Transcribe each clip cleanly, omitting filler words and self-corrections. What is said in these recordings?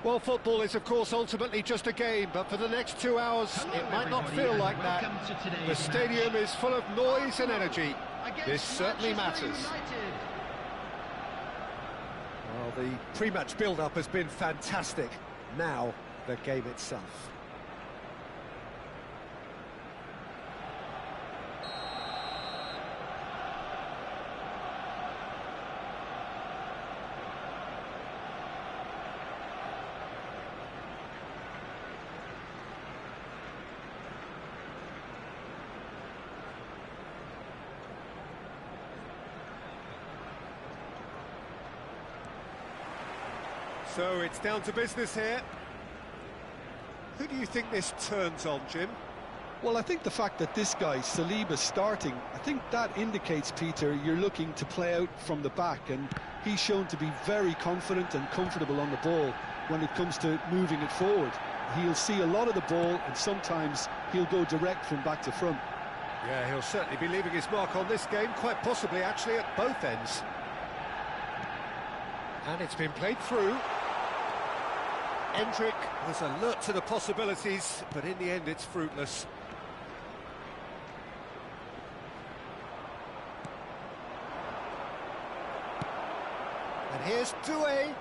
Well, football is, of course, ultimately just a game, but for the next 2 hours, it might not feel like that. The stadium is full of noise and energy. This certainly matters. Well, the pre-match build-up has been fantastic. Now, the game itself. So it's down to business here. Who do you think this turns on, Jim? Well, I think the fact that this guy, Saliba's starting, I think that indicates, Peter, you're looking to play out from the back, and he's shown to be very confident and comfortable on the ball when it comes to moving it forward. He'll see a lot of the ball, and sometimes he'll go direct from back to front. Yeah, he'll certainly be leaving his mark on this game, quite possibly actually at both ends. And it's been played through. Endrick was alert to the possibilities, but in the end it's fruitless. And here's Doué.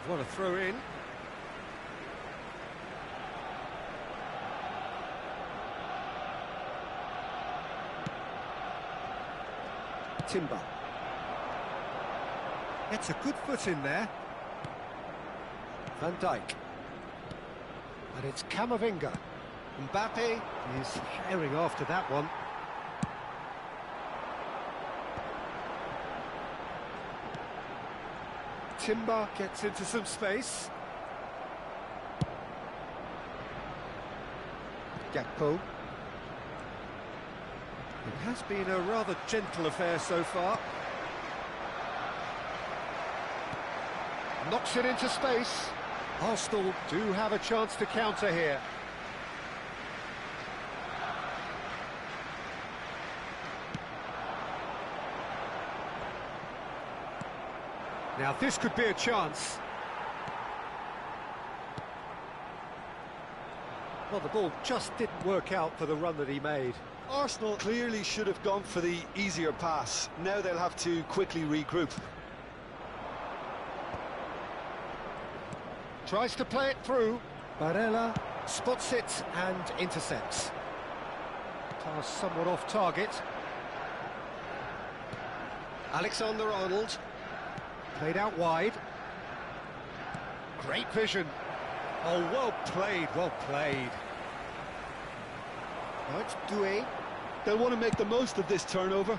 What a throw in. Timber. Gets a good foot in there. Van Dijk. And it's Camavinga. Mbappe is herring after that one. Timber gets into some space. Gakpo. It has been a rather gentle affair so far. Knocks it into space. Arsenal do have a chance to counter here. Now this could be a chance. Well, the ball just didn't work out for the run that he made. Arsenal clearly should have gone for the easier pass. Now they'll have to quickly regroup. Tries to play it through. Barella spots it and intercepts. Pass somewhat off target. Alexander-Arnold. Played out wide. Great vision. Oh, well played, well played. Now it's Doué. They'll want to make the most of this turnover.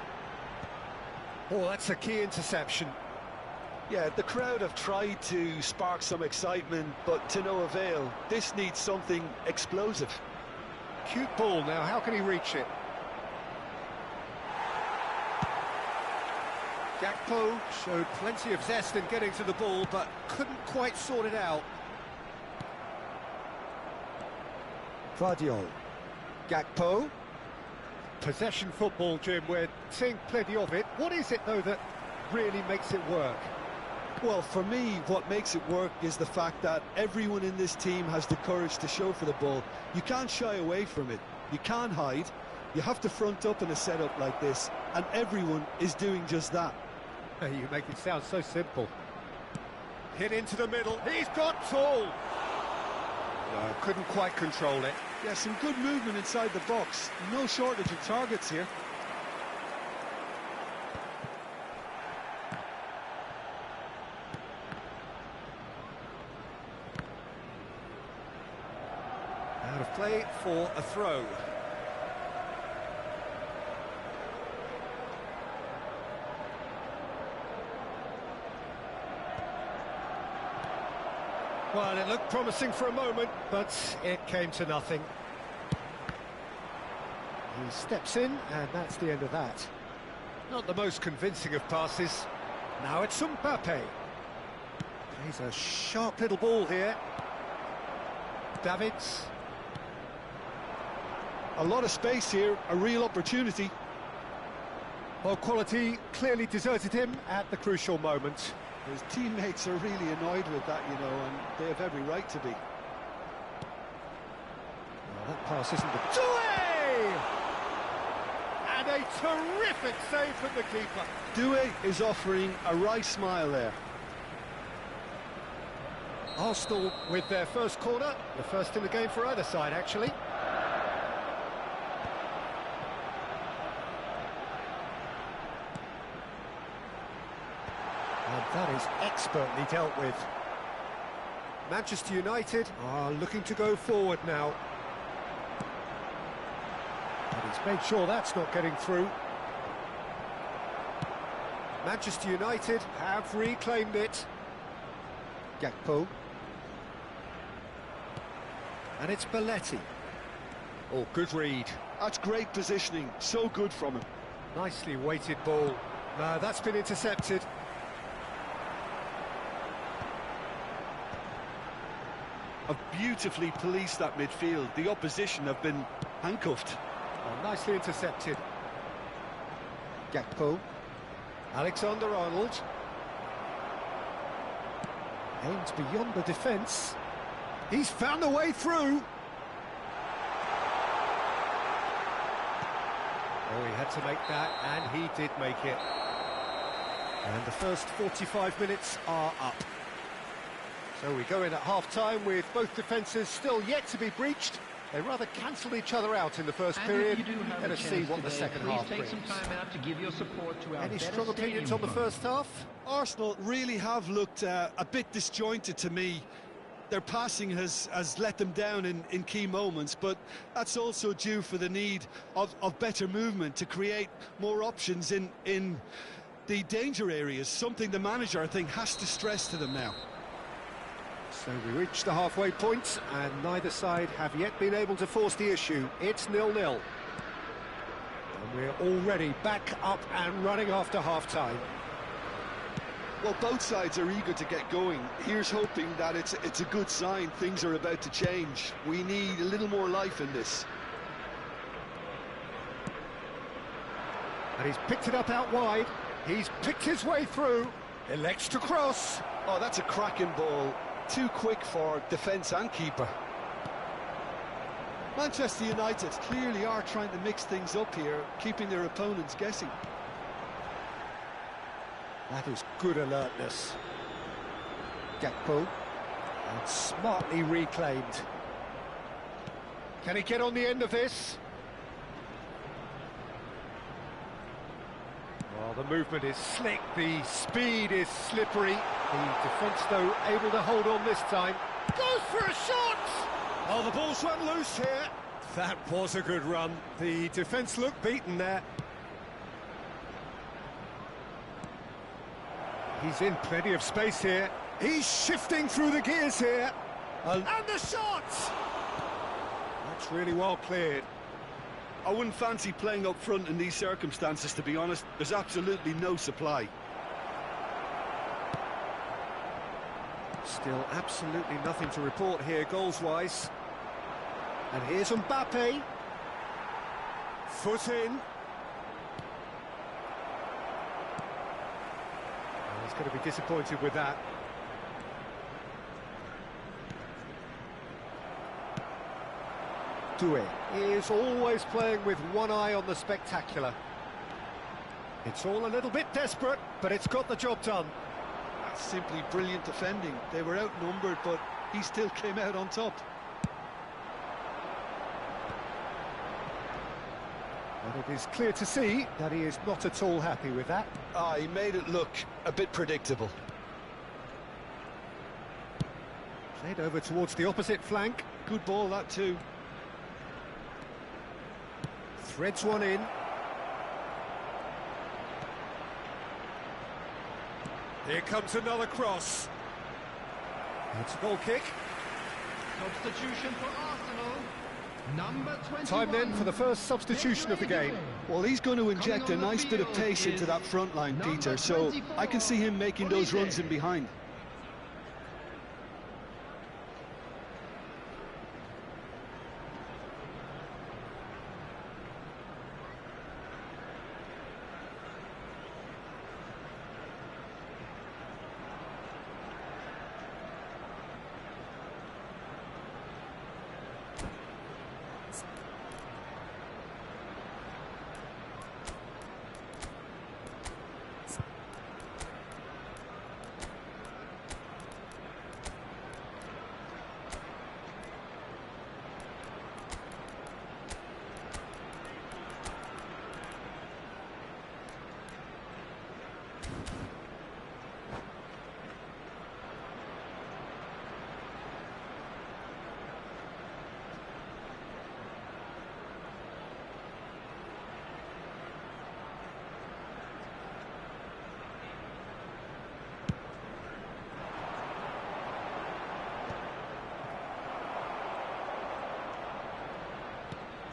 Oh, that's a key interception. Yeah, the crowd have tried to spark some excitement, but to no avail. This needs something explosive. Cute ball now, how can he reach it? Gakpo showed plenty of zest in getting to the ball, but couldn't quite sort it out. Gvardiol. Gakpo. Possession football, Jim, we're seeing plenty of it. What is it, though, that really makes it work? Well, for me, what makes it work is the fact that everyone in this team has the courage to show for the ball. You can't shy away from it. You can't hide. You have to front up in a setup like this, and everyone is doing just that. You make it sound so simple. Hit into the middle. He's got tall. No, couldn't quite control it. Yeah, some good movement inside the box. No shortage of targets here. Out of play for a throw. Well, it looked promising for a moment, but it came to nothing. He steps in, and that's the end of that. Not the most convincing of passes. Now it's Mbappe. Plays a sharp little ball here. Davids. A lot of space here, a real opportunity. Well, quality clearly deserted him at the crucial moment. His teammates are really annoyed with that, you know, and they have every right to be. Well, that pass isn't the... Doué! And a terrific save from the keeper. Doué is offering a wry smile there. Arsenal with their first corner, the first in the game for either side, actually. And that is expertly dealt with. Manchester United are looking to go forward now. And he's made sure that's not getting through. Manchester United have reclaimed it. Gakpo. And it's Belletti. Oh, good read. That's great positioning, so good from him. Nicely weighted ball. No, that's been intercepted. Have beautifully policed that midfield. The opposition have been handcuffed. Oh, nicely intercepted. Gakpo. Alexander-Arnold. Aims beyond the defence. He's found a way through. Oh, he had to make that, and he did make it. And the first 45 minutes are up. So we go in at half-time with both defences still yet to be breached. They rather cancelled each other out in the first period. Let us see what the second half brings. Take some time out to give your support to our Any strong opinions on the first half? Arsenal really have looked a bit disjointed to me. Their passing has let them down in key moments, but that's also due for the need of better movement to create more options in the danger areas, something the manager, I think, has to stress to them now. So we reach the halfway point, and neither side have yet been able to force the issue. It's 0-0. And we're already back up and running after half-time. Well, both sides are eager to get going. Here's hoping that it's a good sign. Things are about to change. We need a little more life in this. And he's picked it up out wide. He's picked his way through. Elects to cross. Oh, that's a cracking ball. Too quick for defence and keeper. Manchester United clearly are trying to mix things up here, keeping their opponents guessing. That is good alertness. Gakpo. And smartly reclaimed. Can he get on the end of this? Well, the movement is slick, the speed is slippery. The defence, though, able to hold on this time. Goes for a shot! Oh, the ball's run loose here. That was a good run. The defence looked beaten there. He's in plenty of space here. He's shifting through the gears here. And the shot! That's really well cleared. I wouldn't fancy playing up front in these circumstances, to be honest. There's absolutely no supply. Still absolutely nothing to report here, goals-wise. And here's Mbappe. Foot in. Oh, he's going to be disappointed with that. Doué is always playing with one eye on the spectacular. It's all a little bit desperate, but it's got the job done. That's simply brilliant defending. They were outnumbered, but he still came out on top. And it is clear to see that he is not at all happy with that. He made it look a bit predictable. Played over towards the opposite flank. Good ball, that too. Threads one in. Here comes another cross. It's a goal kick. Substitution for Arsenal. Number 21. Time then for the first substitution of the game. Well, he's going to inject a nice bit of pace into that front line, Peter, so I can see him making those runs in behind.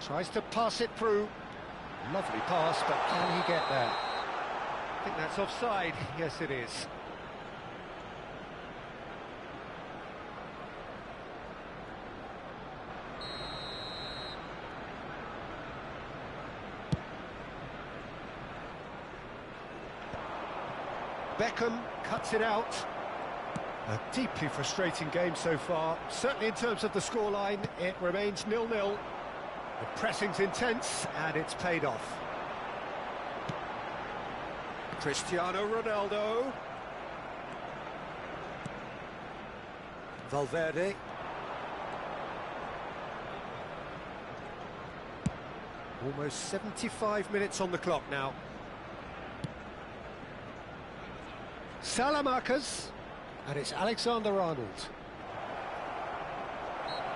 Tries to pass it through. Lovely pass, but can he get there? I think that's offside. Yes, it is. Beckham cuts it out. A deeply frustrating game so far. Certainly in terms of the scoreline, it remains 0-0. The pressing's intense, and it's paid off. Cristiano Ronaldo. Valverde. Almost 75 minutes on the clock now. Salamanca's, and it's Alexander-Arnold.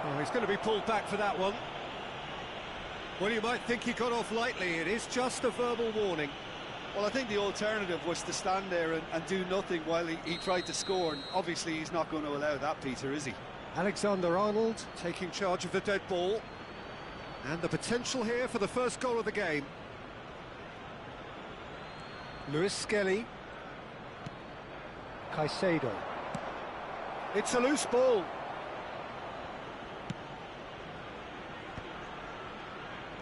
Oh, he's going to be pulled back for that one. Well, you might think he got off lightly. It is just a verbal warning. Well, I think the alternative was to stand there and do nothing while he tried to score, and obviously he's not going to allow that, Peter, is he? Alexander-Arnold taking charge of the dead ball. And the potential here for the first goal of the game. Luis Skelly. Caicedo. It's a loose ball.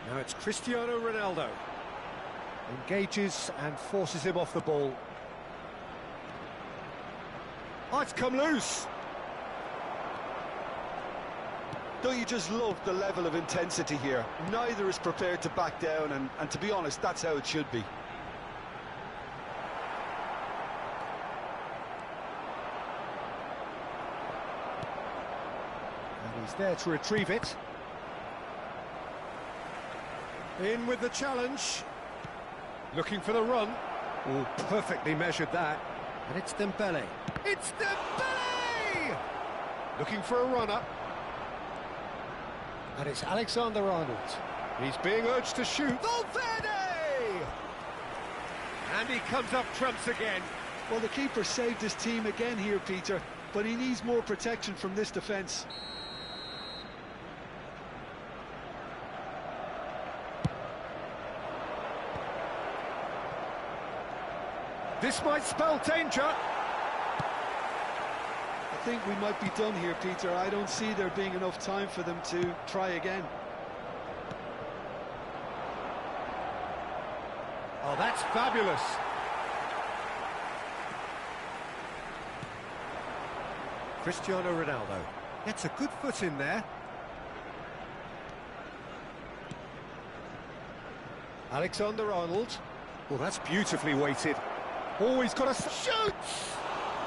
Now it's Cristiano Ronaldo. Engages and forces him off the ball. Oh, it's come loose. Don't you just love the level of intensity here? Neither is prepared to back down, and to be honest, that's how it should be. And he's there to retrieve it. In with the challenge. Looking for the run. Oh, perfectly measured that. And it's Dembele. It's Dembele! Looking for a runner. And it's Alexander-Arnold. He's being urged to shoot. Valverde! And he comes up trumps again. Well, the keeper saved his team again here, Peter, but he needs more protection from this defence. This might spell danger. I think we might be done here, Peter. I don't see there being enough time for them to try again. Oh, that's fabulous. Cristiano Ronaldo gets a good foot in there. Alexander-Arnold. Well, that's beautifully weighted. Oh, he's got a shoot!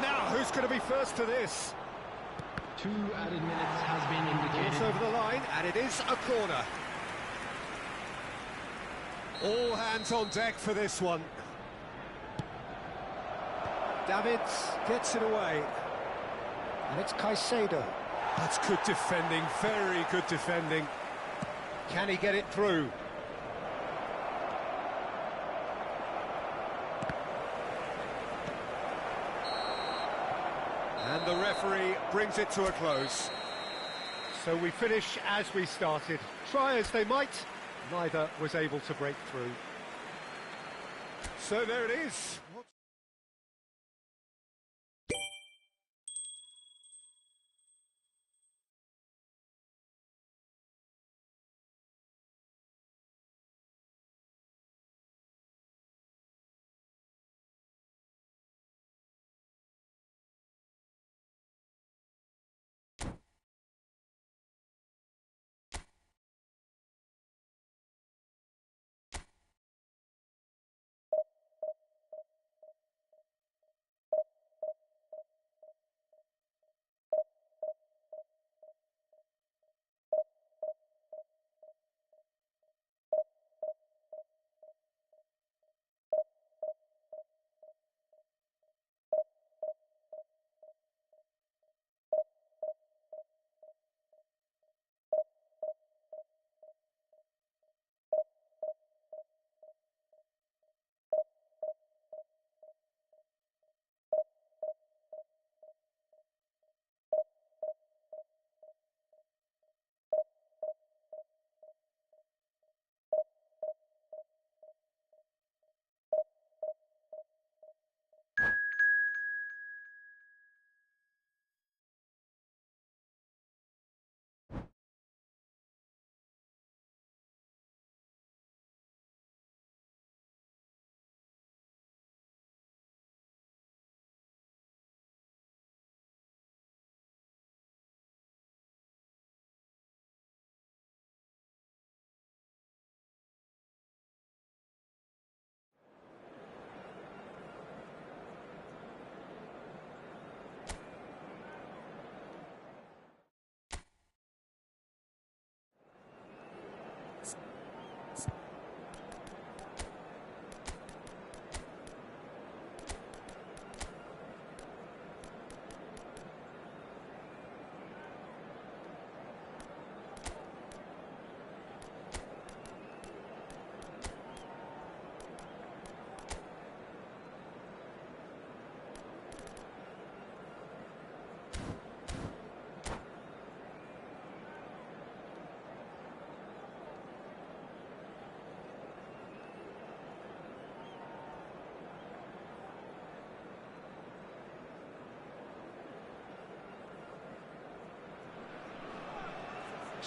Now, who's going to be first to this? 2 added minutes has been indicated. It's over the line, and it is a corner. All hands on deck for this one. Davids gets it away. And it's Caicedo. That's good defending, very good defending. Can he get it through? And the referee brings it to a close. So we finish as we started. Try as they might, neither was able to break through. So there it is.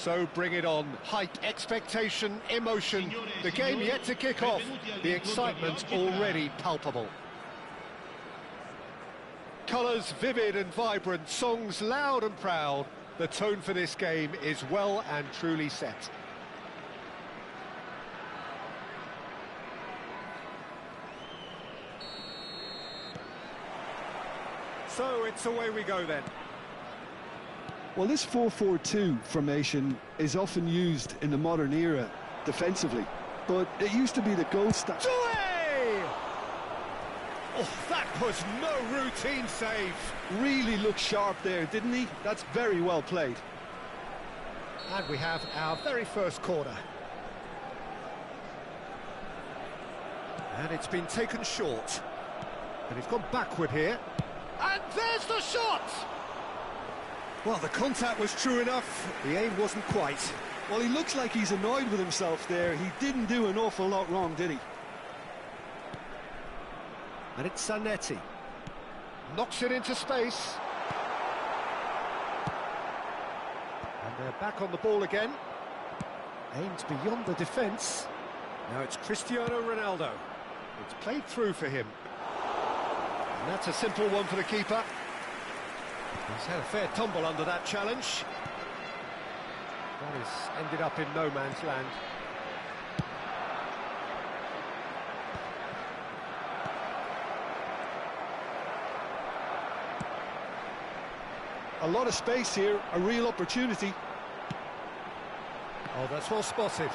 So bring it on. Hype, expectation, emotion. The game yet to kick off. The excitement already palpable. Colours vivid and vibrant, songs loud and proud. The tone for this game is well and truly set. So it's away we go then. Well, this 4-4-2 formation is often used in the modern era defensively, but it used to be the gold standard. Oh, that was no routine save. Really looked sharp there, didn't he? That's very well played. And we have our very first corner. And it's been taken short. And he's gone backward here. And there's the shot! Well, the contact was true enough. The aim wasn't quite. Well, he looks like he's annoyed with himself there. He didn't do an awful lot wrong, did he? And it's Zanetti. Knocks it into space. And they're back on the ball again. Aimed beyond the defence. Now it's Cristiano Ronaldo. It's played through for him. And that's a simple one for the keeper. He's had a fair tumble under that challenge. That has ended up in no man's land. A lot of space here, a real opportunity. Oh, that's well spotted.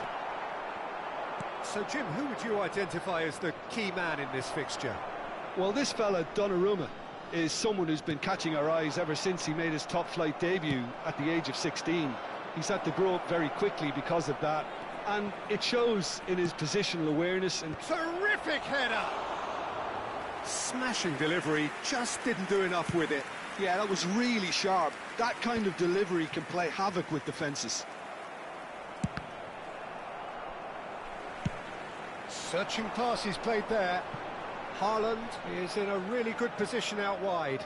So, Jim, who would you identify as the key man in this fixture? Well, this fella, Donnarumma, is someone who's been catching our eyes ever since he made his top-flight debut at the age of 16. He's had to grow up very quickly because of that, and it shows in his positional awareness. And terrific header! Smashing delivery, just didn't do enough with it. Yeah, that was really sharp. That kind of delivery can play havoc with defences. Searching pass he's played there. Haaland is in a really good position out wide.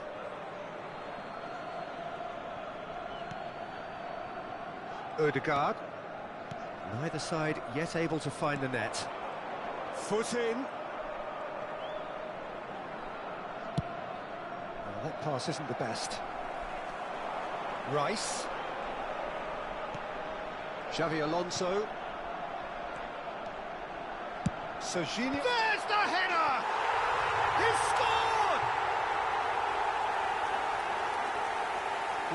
Ødegaard. Neither side yet able to find the net. Foot in. Well, that pass isn't the best. Rice. Xavi Alonso. Serginho. There's the header! He's scored!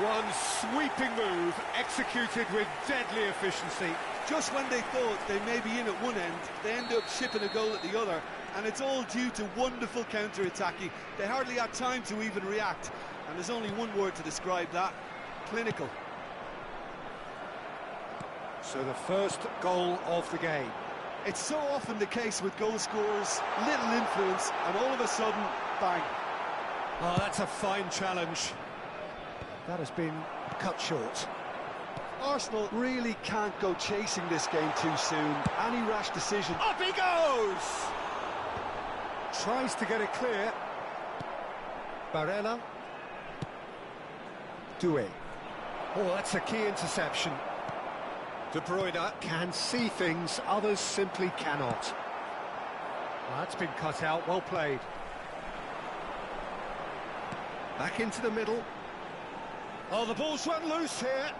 One sweeping move, executed with deadly efficiency. Just when they thought they may be in at one end, they end up shipping a goal at the other, and it's all due to wonderful counter-attacking. They hardly had time to even react, and there's only one word to describe that: clinical. So the first goal of the game. It's so often the case with goal scorers, little influence, and all of a sudden, bang. Oh, that's a fine challenge. That has been cut short. Arsenal really can't go chasing this game too soon. Any rash decision... Up he goes! Tries to get it clear. Barella. Doué. Oh, that's a key interception. De Bruyne can see things others simply cannot. Well, that's been cut out, well played. Back into the middle. Oh, the ball's run loose here.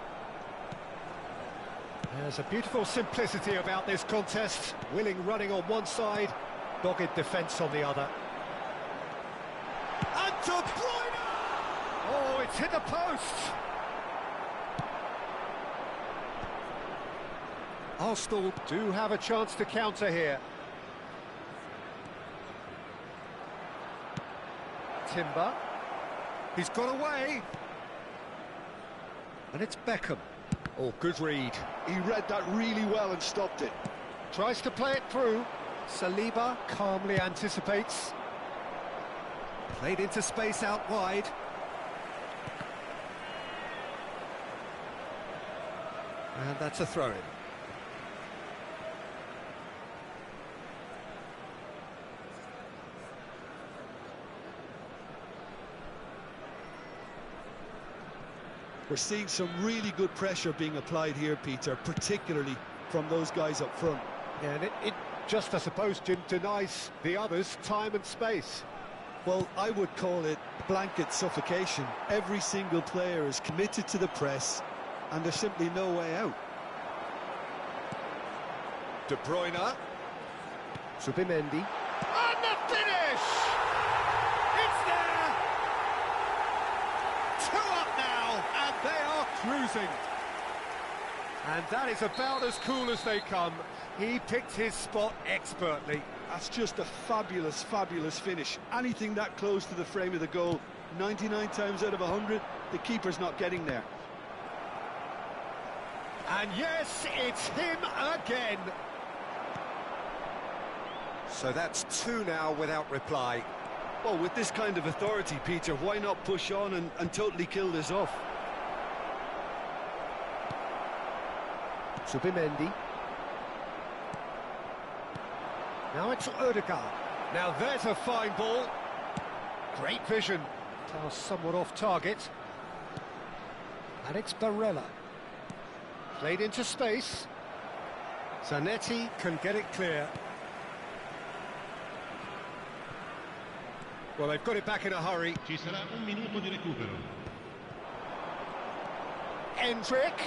There's a beautiful simplicity about this contest. Willing running on one side, dogged defence on the other. And De Bruyne! Oh, it's hit the post! Arsenal do have a chance to counter here. Timber. He's got away. And it's Beckham. Oh, good read. He read that really well and stopped it. Tries to play it through. Saliba calmly anticipates. Played into space out wide. And that's a throw-in. We're seeing some really good pressure being applied here, Peter, particularly from those guys up front. Yeah, and it just, I suppose, Jim, denies the others time and space. Well, I would call it blanket suffocation. Every single player is committed to the press, and there's simply no way out. De Bruyne. Zubimendi. And the finish! It's there! 2 up now, and they are cruising. And that is about as cool as they come. He picked his spot expertly. That's just a fabulous, fabulous finish. Anything that close to the frame of the goal, 99 times out of 100, the keeper's not getting there. And yes, it's him again. So that's 2 now without reply. Well, with this kind of authority, Peter, why not push on and totally kill this off? Zubimendi. Now it's Odegaard. Now there's a fine ball. Great vision. Now somewhat off target. And it's Barella. Played into space. Zanetti can get it clear. Well, they've got it back in a hurry. Ci sarà un minuto di recupero. Endrick.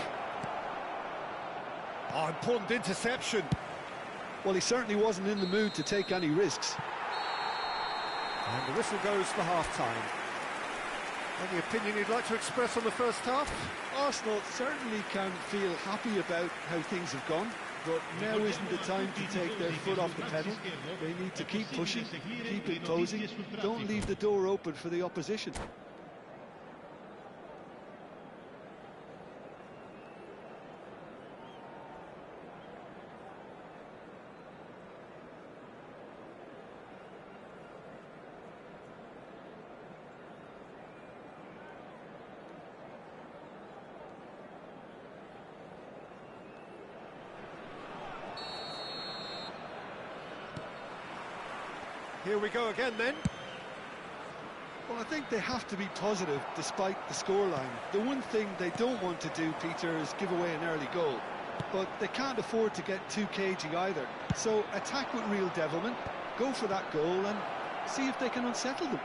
Oh, important interception. Well, he certainly wasn't in the mood to take any risks. And the whistle goes for half-time. Any opinion you'd like to express on the first half? Arsenal certainly can feel happy about how things have gone, but now isn't the time to take their foot off the pedal. They need to keep pushing, keep imposing, don't leave the door open for the opposition. Here we go again then. Well, I think they have to be positive despite the scoreline. The one thing they don't want to do, Peter, is give away an early goal. But they can't afford to get too cagey either. So attack with real devilment, go for that goal and see if they can unsettle them.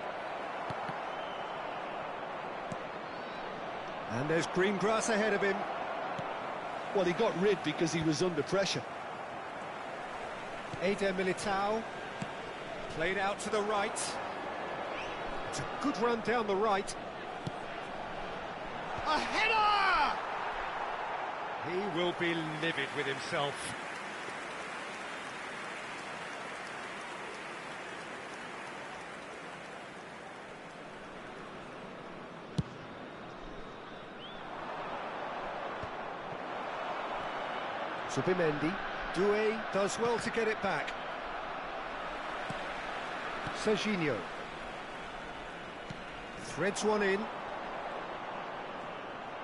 And there's green grass ahead of him. Well, he got rid because he was under pressure. Eder Militao. Played out to the right. It's a good run down the right. A header! He will be livid with himself. Zubimendi. Doué does well to get it back. Serginho threads one in.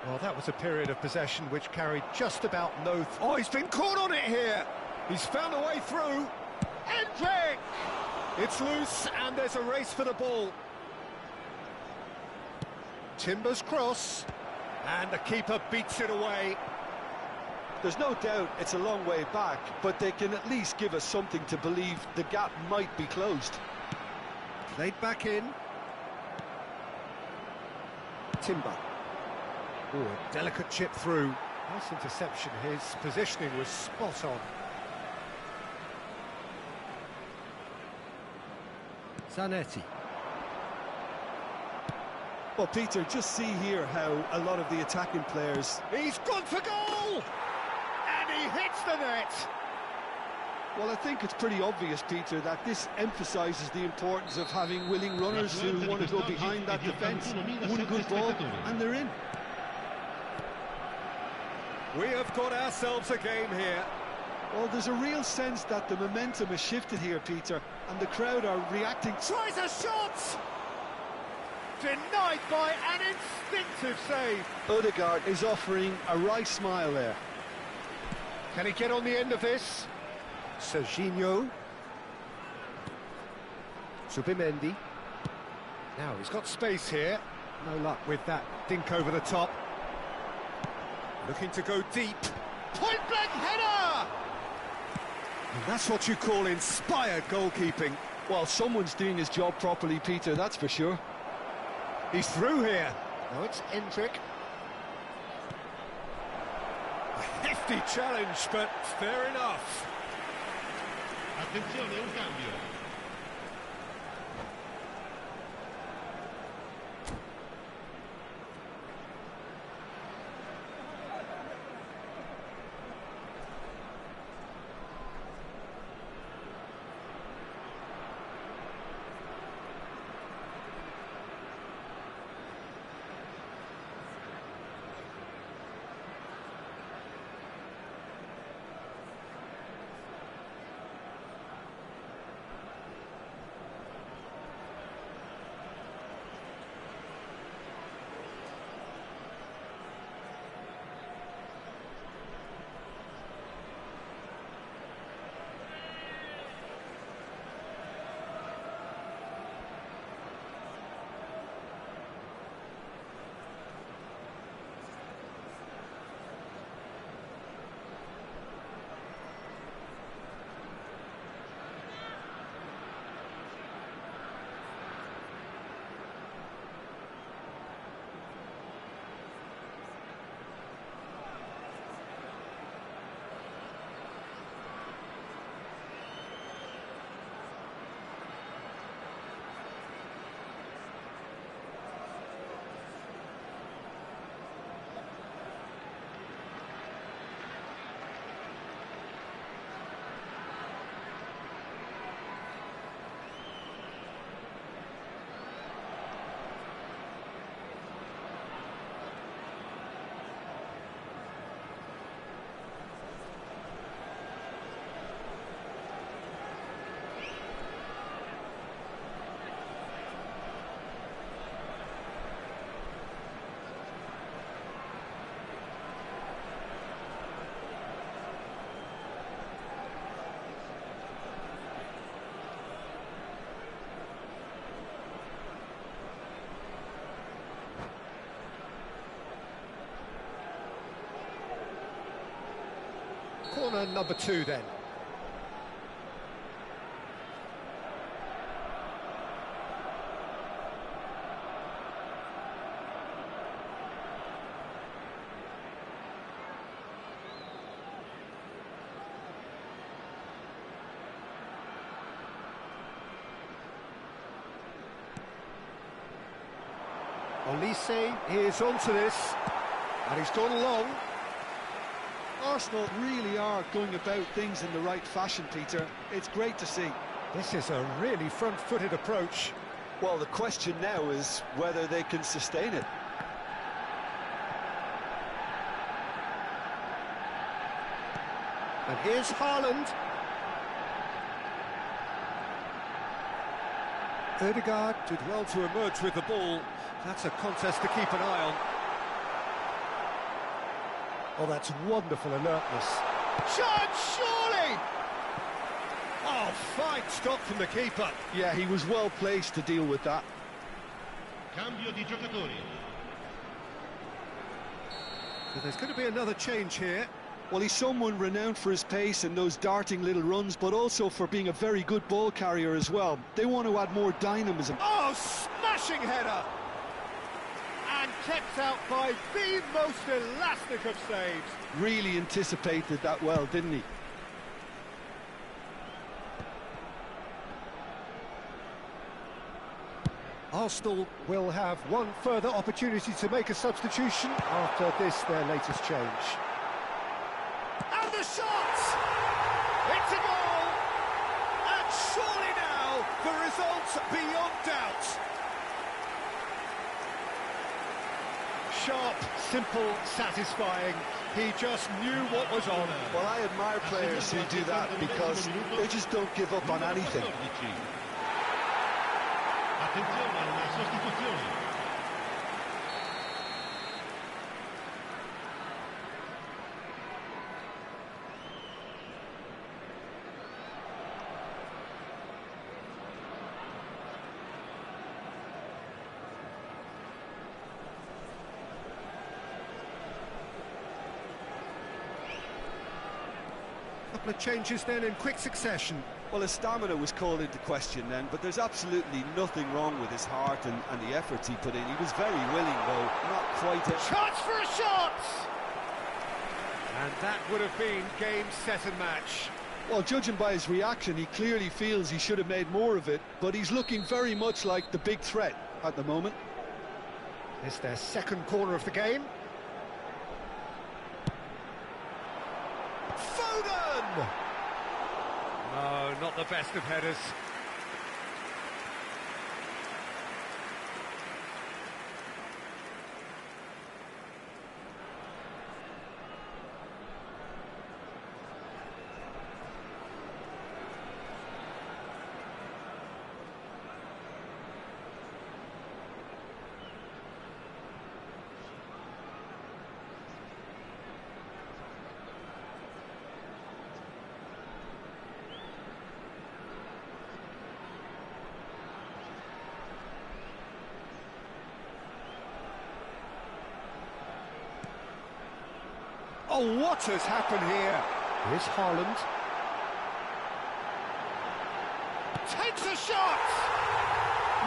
Well, that was a period of possession which carried just about no... Oh, he's been caught on it here! He's found a way through. Endrick! It's loose and there's a race for the ball. Timber's cross. And the keeper beats it away. There's no doubt it's a long way back, but they can at least give us something to believe the gap might be closed. Played back in. Timber. Oh, a delicate chip through. Nice interception. His positioning was spot on. Zanetti. Well, Peter, just see here how a lot of the attacking players... He's gone for goal! And he hits the net! Well, I think it's pretty obvious, Peter, that this emphasises the importance of having willing runners who want to go behind that defence, win a good ball, and they're in. We have got ourselves a game here. Well, there's a real sense that the momentum has shifted here, Peter, and the crowd are reacting. Tries a shot! Denied by an instinctive save. Odegaard is offering a wry smile there. Can he get on the end of this? Serginho. Zubimendi. Now he's got space here. No luck with that dink over the top. Looking to go deep. Point-blank header! And that's what you call inspired goalkeeping. Well, someone's doing his job properly, Peter, that's for sure. He's through here. No, it's Endrick. A hefty challenge, but fair enough. Attenzione, un cambio. Corner number 2 then. Olise is onto this, and he's gone long. Arsenal really are going about things in the right fashion, Peter. It's great to see. This is a really front-footed approach. Well, the question now is whether they can sustain it. And here's Haaland. Ødegaard did well to emerge with the ball. That's a contest to keep an eye on. Oh, that's wonderful alertness. Shot, surely! Oh, fine stop from the keeper. Yeah, he was well placed to deal with that. Cambio di giocatori. So there's going to be another change here. Well, he's someone renowned for his pace and those darting little runs, but also for being a very good ball carrier as well. They want to add more dynamism. Oh, smashing header! And kept out by the most elastic of saves. Really anticipated that well, didn't he? Arsenal will have one further opportunity to make a substitution after this, their latest change. And the shot! It's a goal! And surely now, the result's beyond doubt. Sharp, simple, satisfying. He just knew what was on. Well, I admire players who do that because they just don't give up on anything. Attenzione alla sostituzione. couple of changes then in quick succession. Well, his stamina was called into question then, but there's absolutely nothing wrong with his heart and the efforts he put in. He was very willing, though, not quite a... Chance for a shot! And that would have been game, set and match. Well, judging by his reaction, he clearly feels he should have made more of it, but he's looking very much like the big threat at the moment. It's their second corner of the game. Foden! No, not the best of headers. Oh, what has happened here? Here's Haaland. Takes a shot!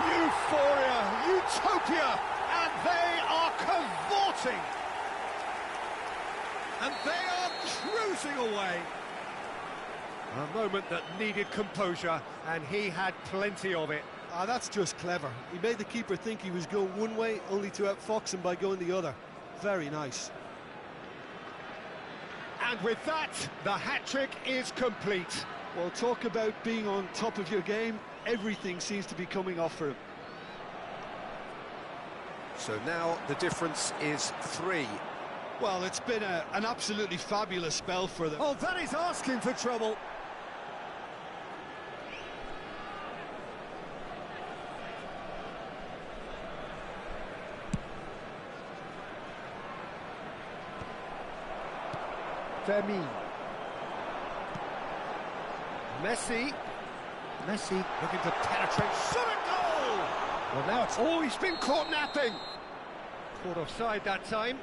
Euphoria, utopia, and they are cavorting. And they are cruising away. A moment that needed composure, and he had plenty of it. Ah, that's just clever. He made the keeper think he was going one way, only to outfox him by going the other. Very nice. And with that, the hat-trick is complete. Well, talk about being on top of your game. Everything seems to be coming off for him. So now the difference is 3. Well, it's been an absolutely fabulous spell for them. Oh, that is asking for trouble. Fermin. Messi looking to penetrate. Shot a goal! Well, now it's... Oh, he's been caught napping. Caught offside that time.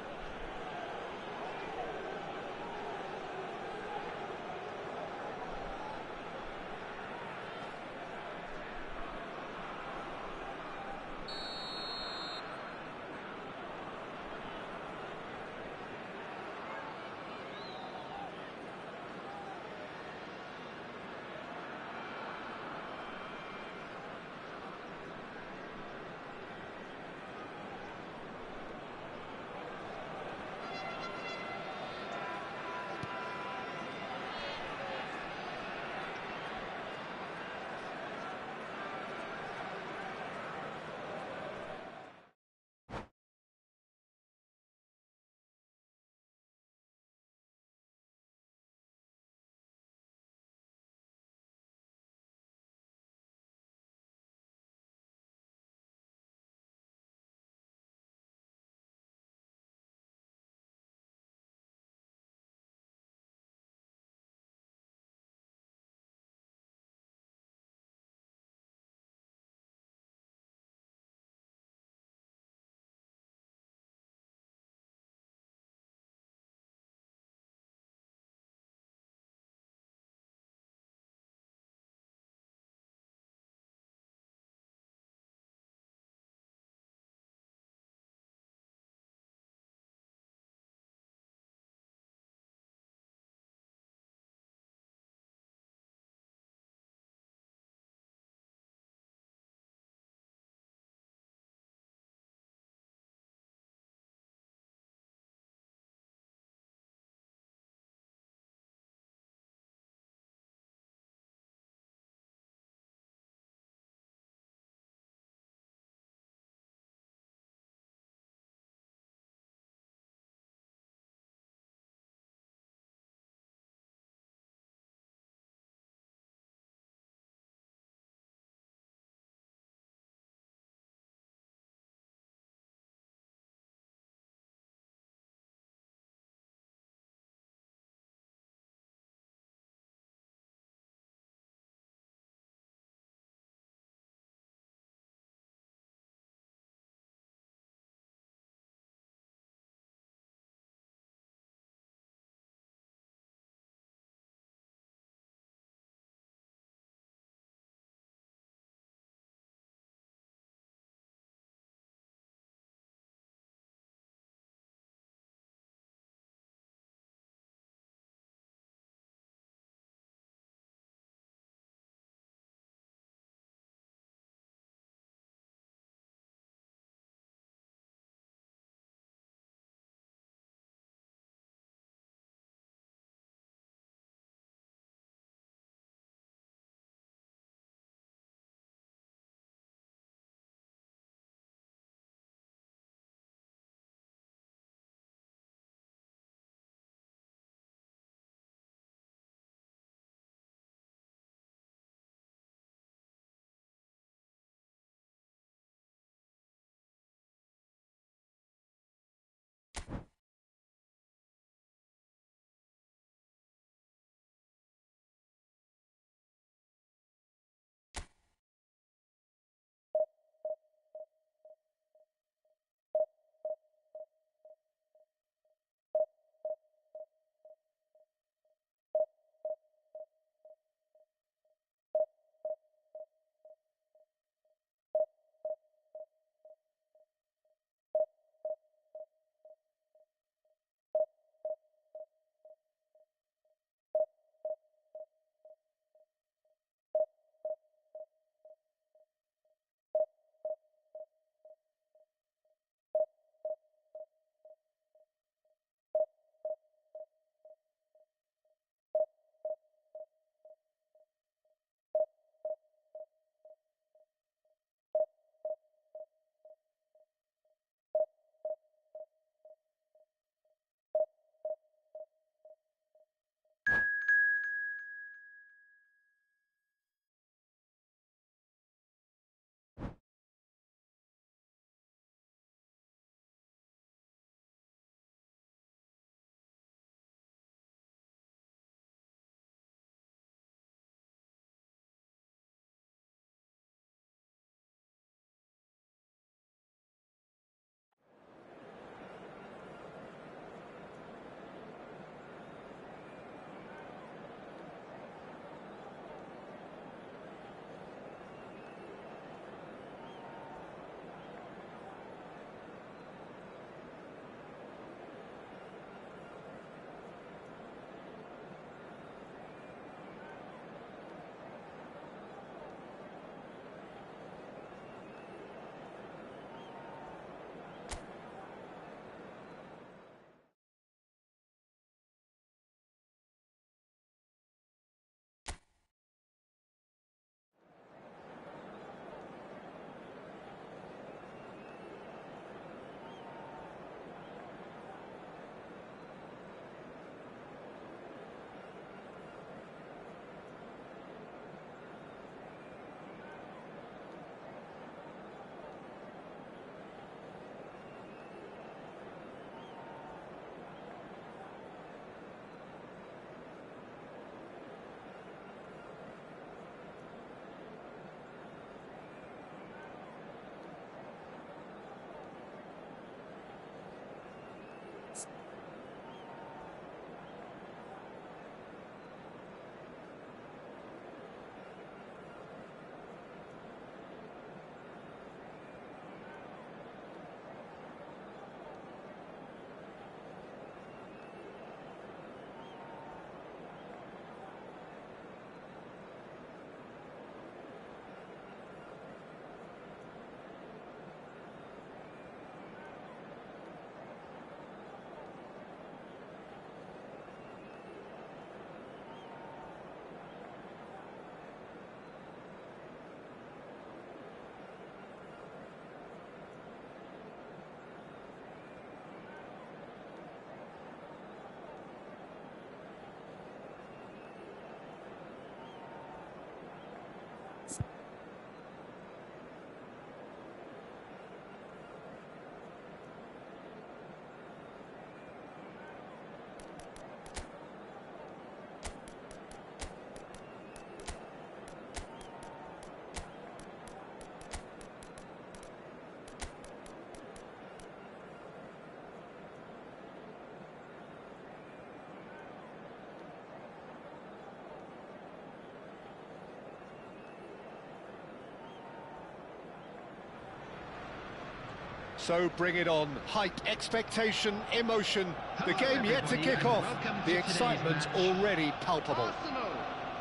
So bring it on. Hype, expectation, emotion. The game yet to kick off. The excitement already palpable. Arsenal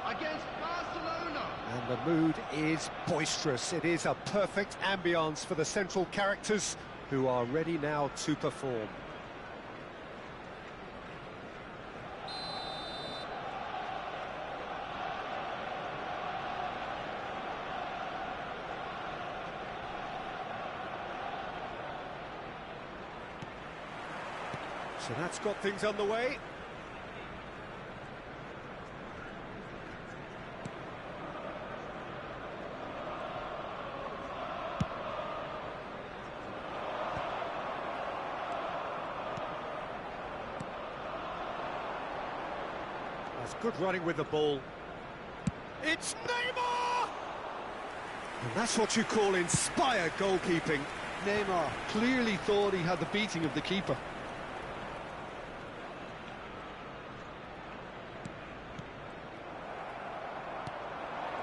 against Barcelona. And the mood is boisterous. It is a perfect ambience for the central characters who are ready now to perform. So that's got things underway. That's good running with the ball. It's Neymar! And that's what you call inspired goalkeeping. Neymar clearly thought he had the beating of the keeper.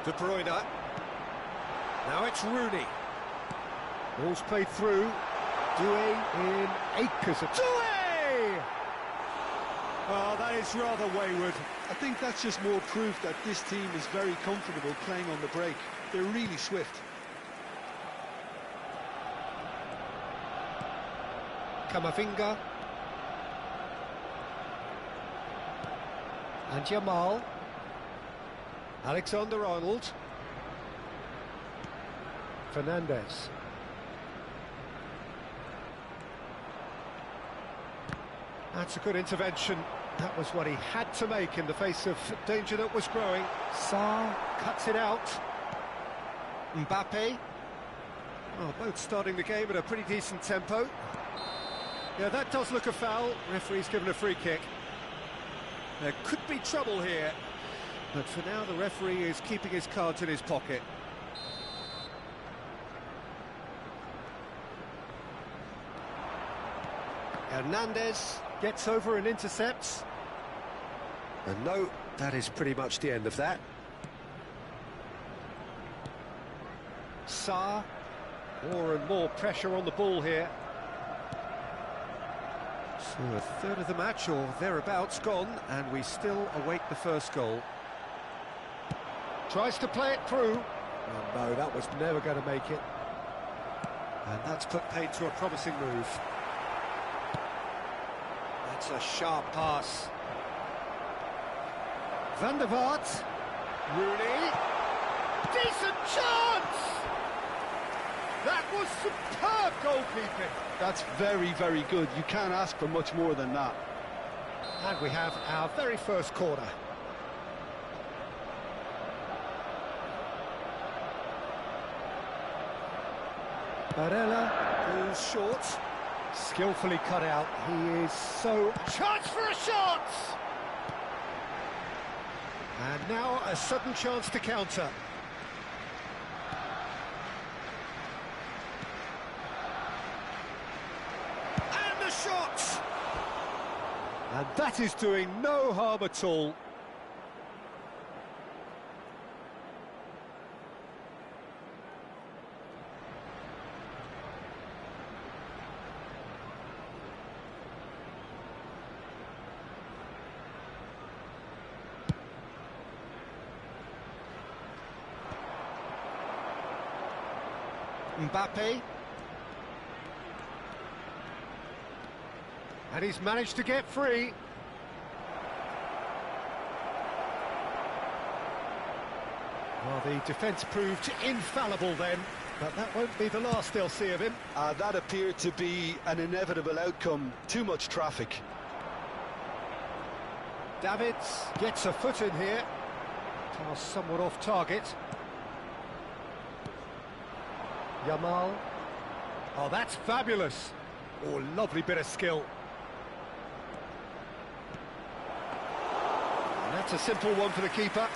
De Bruyne. Now it's Rooney. Ball's played through. Doué in acres of... Doué! Oh, that is rather wayward. I think that's just more proof that this team is very comfortable playing on the break. They're really swift. Camavinga. And Jamal. Alexander-Arnold. Fernandes. That's a good intervention. That was what he had to make in the face of danger that was growing. Sarr cuts it out. Mbappe. Oh, both starting the game at a pretty decent tempo. Yeah, that does look a foul. Referee's given a free kick. There could be trouble here. But for now, the referee is keeping his cards in his pocket. Hernandez gets over and intercepts. And no, that is pretty much the end of that. Sarr, more and more pressure on the ball here. So a third of the match or thereabouts gone, and we still await the first goal. Tries to play it through. Oh no, that was never going to make it. And that's put paid to a promising move. That's a sharp pass. Van der Vaart. Rooney. Decent chance! That was superb goalkeeping. That's very, very good. You can't ask for much more than that. And we have our very first corner. Barella goes short, skillfully cut out. He is so... Chance for a shot! And now a sudden chance to counter. And the shot! And that is doing no harm at all. Mbappe. And he's managed to get free. Well, the defence proved infallible then, but that won't be the last they'll see of him. That appeared to be an inevitable outcome. Too much traffic. Davids gets a foot in here. Pass somewhat off target. Jamal. Oh, that's fabulous. Oh, lovely bit of skill. And that's a simple one for the keeper.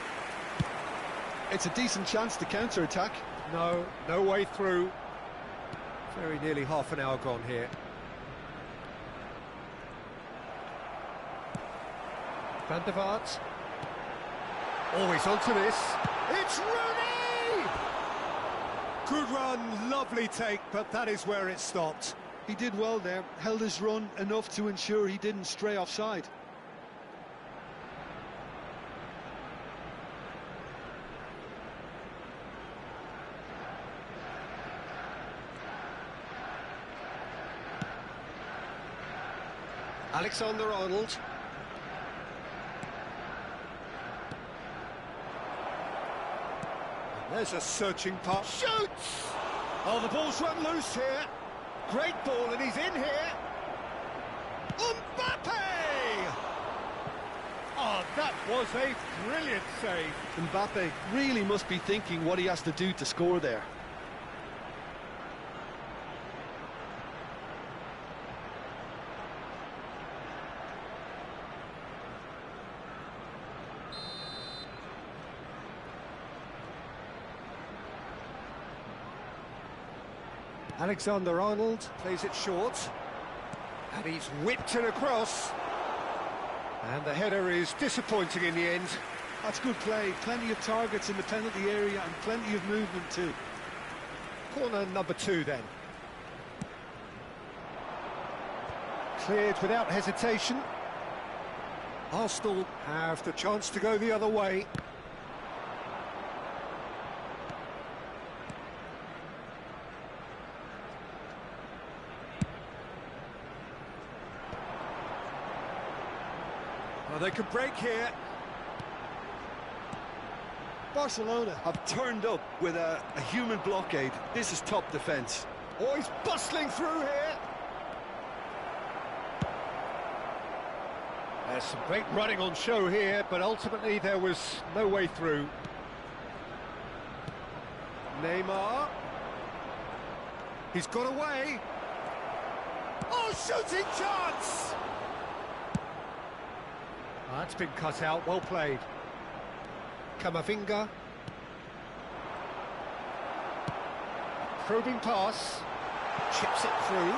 It's a decent chance to counter-attack. No, no way through. Very nearly half an hour gone here. Van der Vaart. Oh, he's onto this. It's Rooney! Good run, lovely take, but that is where it stopped. He did well there, held his run enough to ensure he didn't stray offside. Alexander-Arnold. There's a searching pass. Shoots! Oh, the ball's run loose here. Great ball, and he's in here. Mbappe! Oh, that was a brilliant save. Mbappe really must be thinking what he has to do to score there. Alexander-Arnold plays it short, and he's whipped it across, and the header is disappointing in the end. That's good play, plenty of targets in the penalty area and plenty of movement too. Corner number 2 then. Cleared without hesitation. Arsenal have the chance to go the other way. Well, they could break here. Barcelona have turned up with a human blockade. This is top defence. Oh, he's bustling through here. There's some great running on show here, but ultimately there was no way through. Neymar. He's got away. Oh, shooting chance! That's been cut out, well played. Camavinga. Probing pass. Chips it through.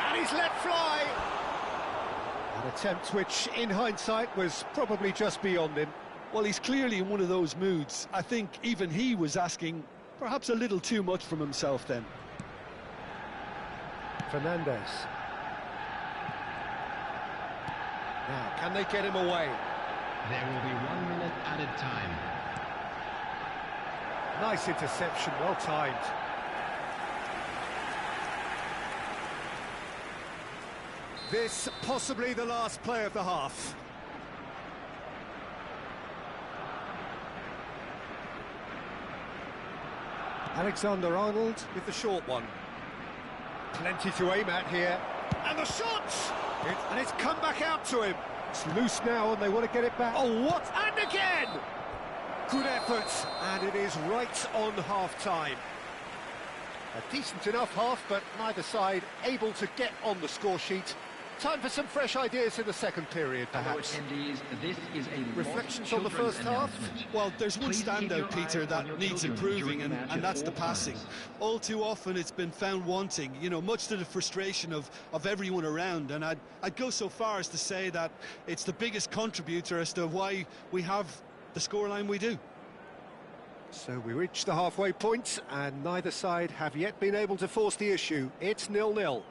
And he's let fly! An attempt which, in hindsight, was probably just beyond him. Well, he's clearly in one of those moods. I think even he was asking perhaps a little too much from himself then. Fernandes. Now, can they get him away? There will be 1 minute added time. Nice interception, well timed. This possibly the last play of the half. Alexander-Arnold with the short one. Plenty to aim at here. And the shot! And it's come back out to him. It's loose now and they want to get it back. Oh, what? And again! Good effort, and it is right on half-time. A decent enough half, but neither side able to get on the score sheet. Time for some fresh ideas in the second period, perhaps. This is a Reflections on the first half? Well, there's one standout, Peter, that needs improving, and that's the passing. All too often it's been found wanting, you know, much to the frustration of everyone around, and I'd go so far as to say that it's the biggest contributor as to why we have the scoreline we do. So we reach the halfway point, and neither side have yet been able to force the issue. It's 0-0.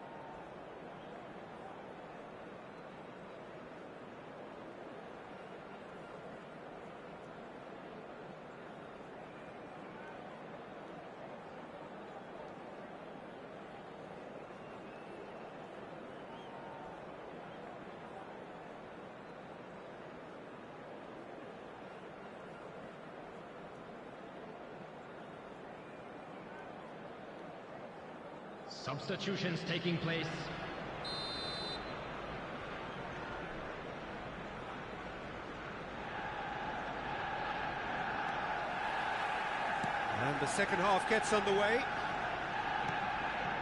Substitutions taking place. And the second half gets underway.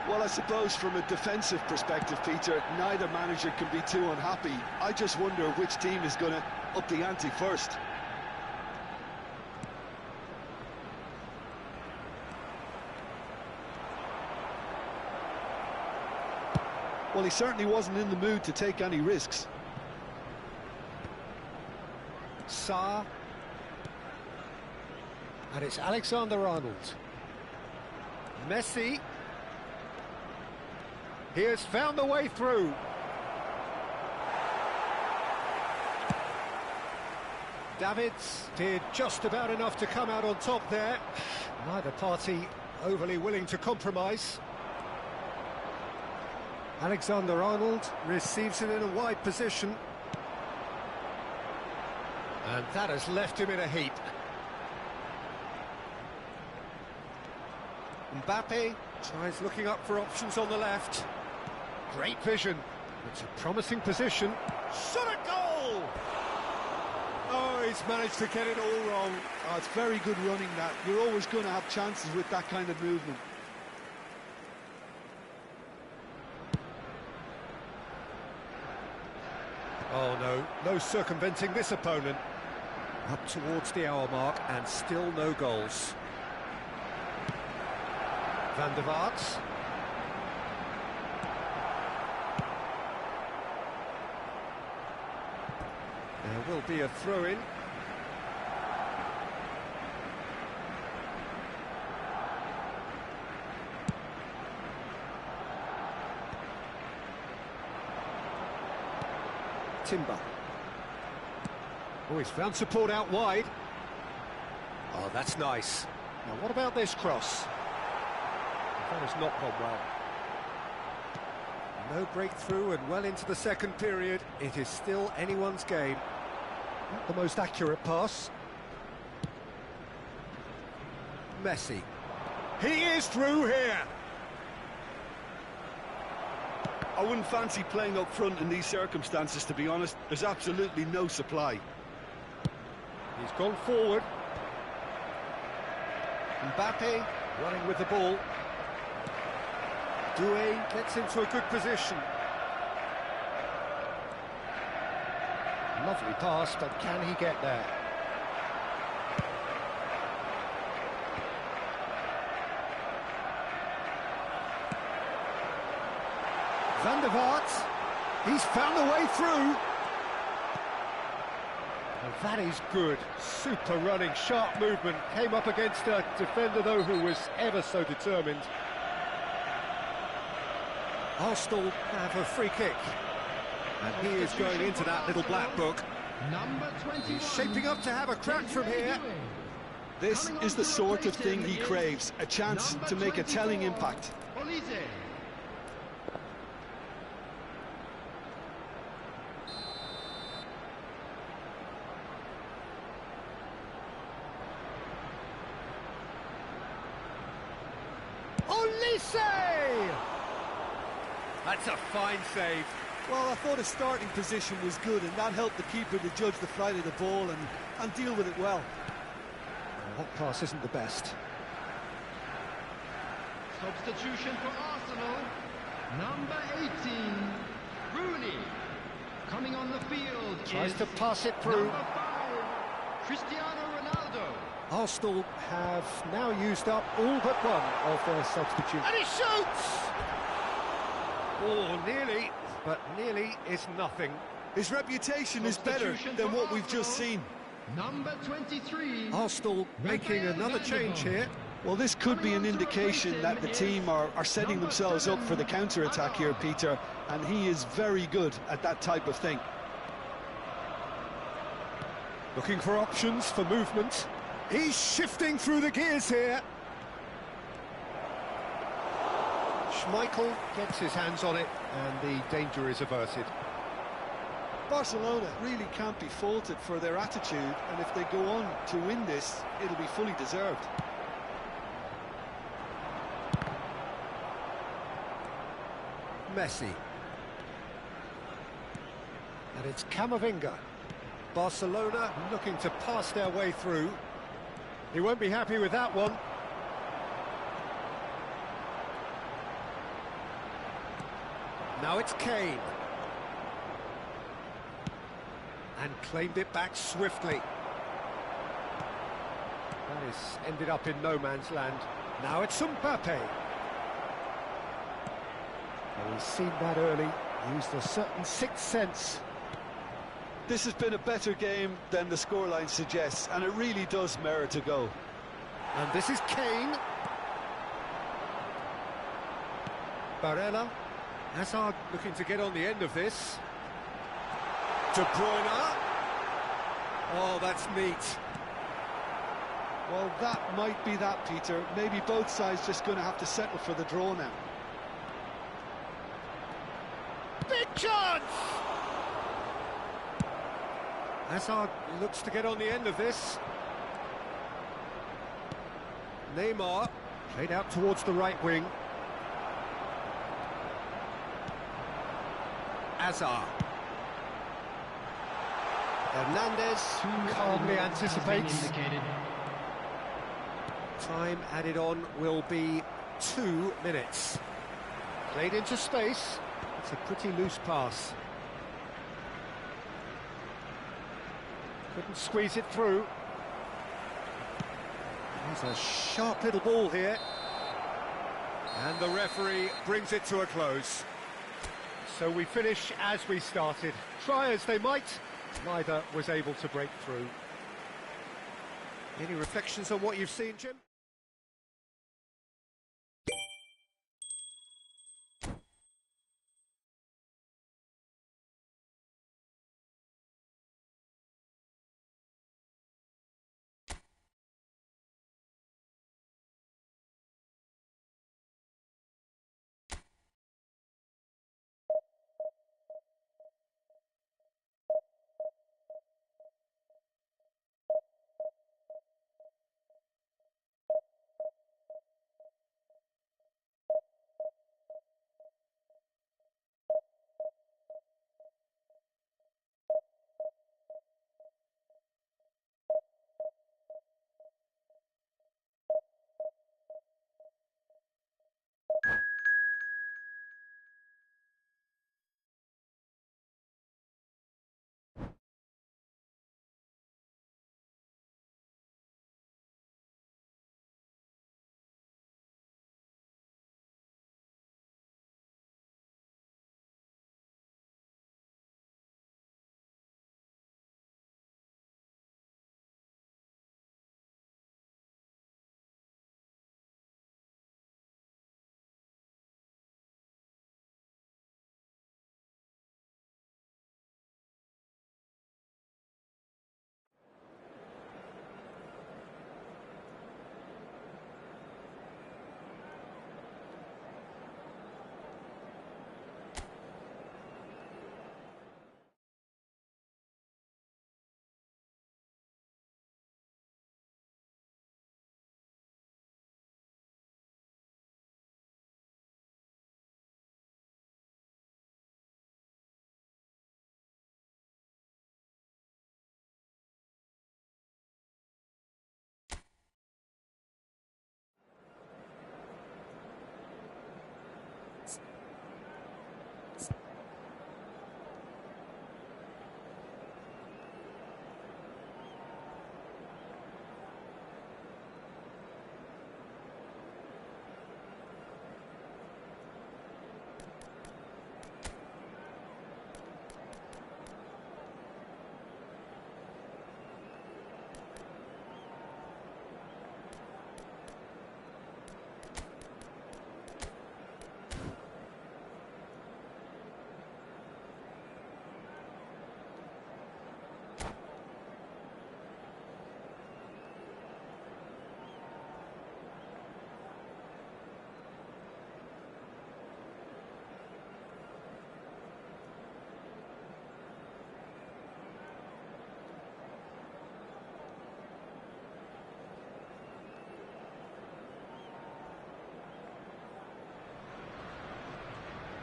Well, I suppose from a defensive perspective, Peter, neither manager can be too unhappy. I just wonder which team is going to up the ante first. Well, he certainly wasn't in the mood to take any risks. Sarr. And it's Alexander-Arnold. Messi. He has found the way through. Davids did just about enough to come out on top there. Neither party overly willing to compromise. Alexander-Arnold receives it in a wide position. And that has left him in a heap. Mbappe tries looking up for options on the left. Great vision. It's a promising position. Shot a goal! Oh, he's managed to get it all wrong. Oh, it's very good running that. You're always going to have chances with that kind of movement. Oh no, no circumventing this opponent. Up towards the hour mark and still no goals. Van der Vaart. There will be a throw-in. Timber. Oh, he's found support out wide. Oh, that's nice. Now, what about this cross? That has not gone well. No breakthrough and well into the second period. It is still anyone's game. Not the most accurate pass. Messi. He is through here. I wouldn't fancy playing up front in these circumstances, to be honest. There's absolutely no supply. He's gone forward. Mbappe running with the ball. Doué gets into a good position. Lovely pass, but can he get there? Van der Vaart, he's found a way through. And that is good. Super running, sharp movement. Came up against a defender, though, who was ever so determined. Arsenal have a free kick. And he is going into that little black book. Number 21. He's shaping up to have a crack from here. This is the sort of thing he craves, a chance to make a telling impact. Olise. Olise! That's a fine save. Well, I thought his starting position was good, and that helped the keeper to judge the flight of the ball and deal with it well. That pass isn't the best. Substitution for Arsenal. Number 18, Rooney. Coming on the field Tries is to pass it through. number 5, Cristiano Ronaldo. Arsenal have now used up all but one of their substitutes. And he shoots! Oh, nearly, but nearly is nothing. His reputation is better Substitution than for what we've just Arsenal. seen. Number 23. Arsenal making another change here. Well, this could be an indication that the team are setting themselves up for the counter-attack here, Peter, and he is very good at that type of thing. Looking for options for movement. He's shifting through the gears here. Schmeichel gets his hands on it, and the danger is averted. Barcelona really can't be faulted for their attitude, and if they go on to win this, it'll be fully deserved. Messi. And it's Camavinga. Barcelona looking to pass their way through. He won't be happy with that one. Now it's Kane. And claimed it back swiftly. That has ended up in no man's land. Now it's Mbappe. Well, he's seen that early, used a certain sixth sense. This has been a better game than the scoreline suggests, and it really does merit a go. And this is Kane. Barella. Hazard looking to get on the end of this. De Bruyne. Oh, that's neat. Well, that might be that, Peter. Maybe both sides just going to have to settle for the draw now. Big chance! Hazard looks to get on the end of this. Neymar played out towards the right wing. Hazard. Hernandez calmly anticipates. Indicated. Time added on will be 2 minutes. Played into space. It's a pretty loose pass. Couldn't squeeze it through. There's a sharp little ball here. And the referee brings it to a close. So we finish as we started. Try as they might, neither was able to break through. Any reflections on what you've seen, Jim?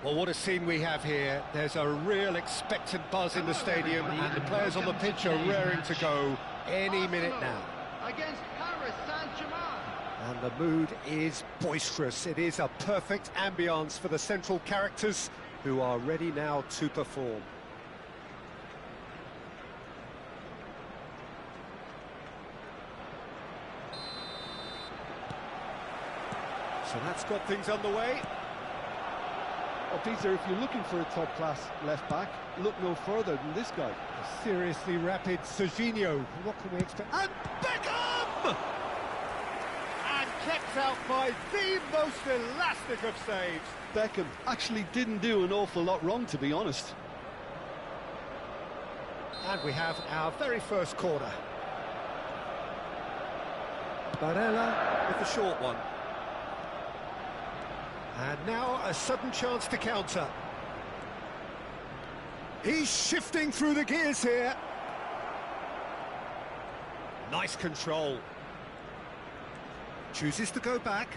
Well, what a scene we have here. There's a real expectant buzz in the stadium, and the players on the pitch are raring to go any minute now. Against Paris Saint-Germain. And the mood is boisterous. It is a perfect ambience for the central characters who are ready now to perform. So that's got things underway. Oh, Peter, if you're looking for a top-class left-back, look no further than this guy. A seriously rapid Serginho. What can we expect? And Beckham! And kept out by the most elastic of saves. Beckham actually didn't do an awful lot wrong, to be honest. And we have our very first corner. Barella with the short one. And now a sudden chance to counter. He's shifting through the gears here. Nice control. Chooses to go back.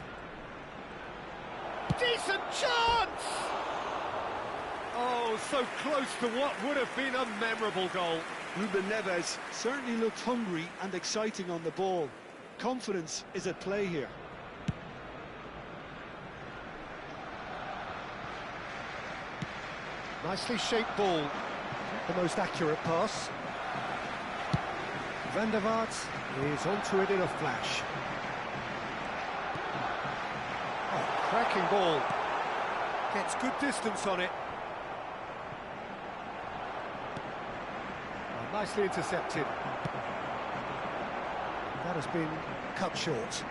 Decent chance! Oh, so close to what would have been a memorable goal. Ruben Neves certainly looked hungry and exciting on the ball. Confidence is at play here. Nicely shaped ball. The most accurate pass. Van der Vaart is onto it in a flash. Oh, cracking ball. Gets good distance on it. Oh, nicely intercepted. That has been cut short.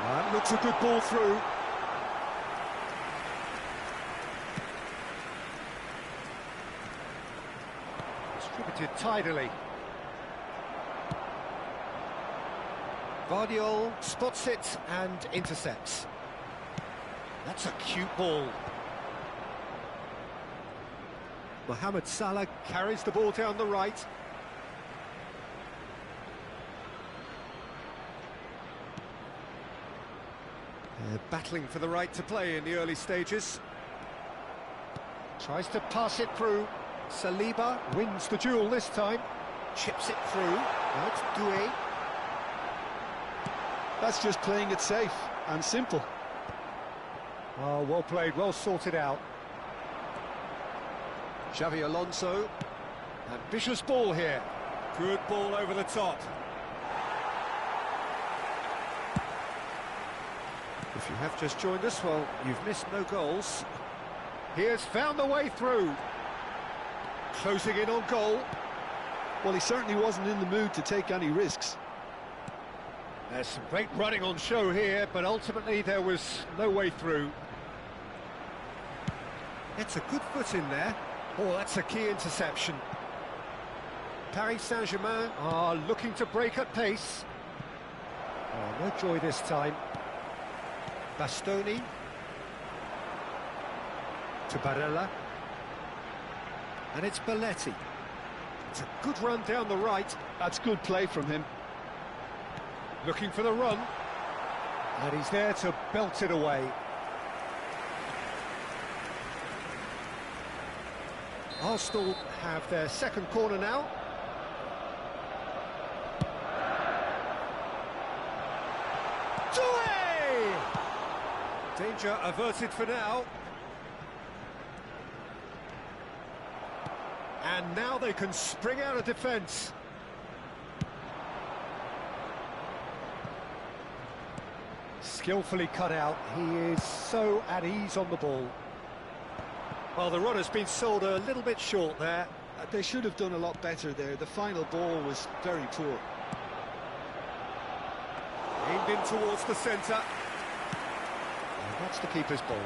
That looks a good ball through. Distributed tidily. Vardiol spots it and intercepts. That's a cute ball. Mohamed Salah carries the ball down the right. They're battling for the right to play in the early stages. Tries to pass it through. Saliba wins the duel this time. Chips it through. Now it's Doué. That's just playing it safe and simple. Oh, well played, well sorted out. Xavi Alonso. Ambitious ball here. Good ball over the top. If you have just joined us, well, you've missed no goals. He has found the way through. Closing in on goal. Well, he certainly wasn't in the mood to take any risks. There's some great running on show here, but ultimately there was no way through. It's a good foot in there. Oh, that's a key interception. Paris Saint-Germain are looking to break at pace. Oh, no joy this time. Bastoni. To Barella. And it's Belletti. It's a good run down the right. That's good play from him. Looking for the run. And he's there to belt it away. Arsenal have their second corner now. Doué! Danger averted for now. And now they can spring out of defence. Skillfully cut out. He is so at ease on the ball. Well, the run has been sold a little bit short there. They should have done a lot better there. The final ball was very poor. Aimed in towards the centre. And that's the keeper's ball.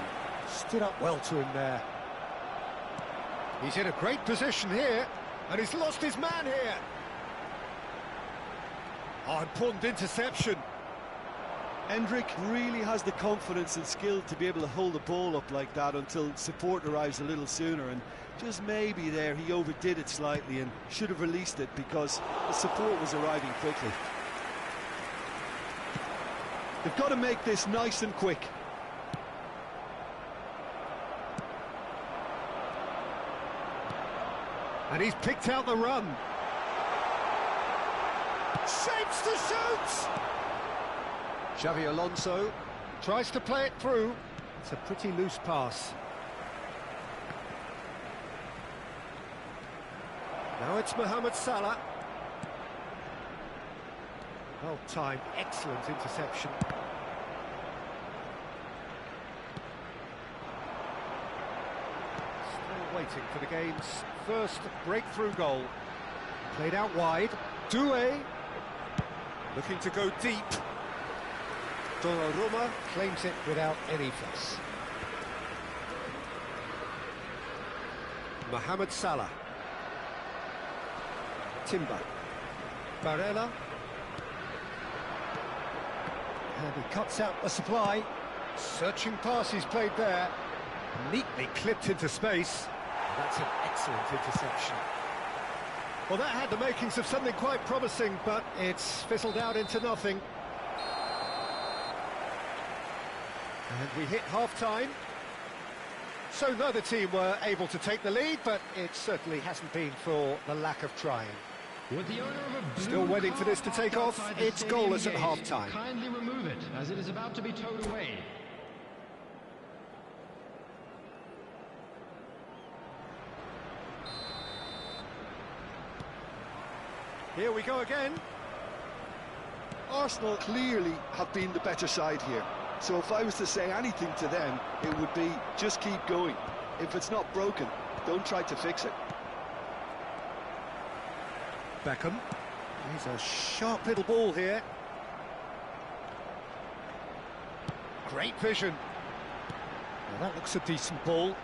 Stood up well to him there. He's in a great position here, and he's lost his man here. Oh, important interception. Endrick really has the confidence and skill to be able to hold the ball up like that until support arrives a little sooner, and just maybe there he overdid it slightly and should have released it because the support was arriving quickly. They've got to make this nice and quick. And he's picked out the run. Shapes to shoot! Xavi Alonso tries to play it through. It's a pretty loose pass. Now it's Mohamed Salah. Well timed, excellent interception. Still waiting for the game's first breakthrough goal. Played out wide. Doué. Looking to go deep. Donnarumma claims it without any fuss. Mohamed Salah. Timber. Barella. And he cuts out the supply. Searching pass he's played there. Neatly clipped into space. That's an excellent interception. Well, that had the makings of something quite promising, but it's fizzled out into nothing. And we hit half-time. So neither team were able to take the lead, but it certainly hasn't been for the lack of trying. With the owner of a blue Still waiting for this to car take parked off. outside the It's stadium goalless at gate, half-time. Kindly remove it, as it is about to be towed away. Here we go again. Arsenal clearly have been the better side here. So if I was to say anything to them, it would be just keep going. If it's not broken, don't try to fix it. Beckham. He's a sharp little ball here. Great vision. Well, that looks a decent ball.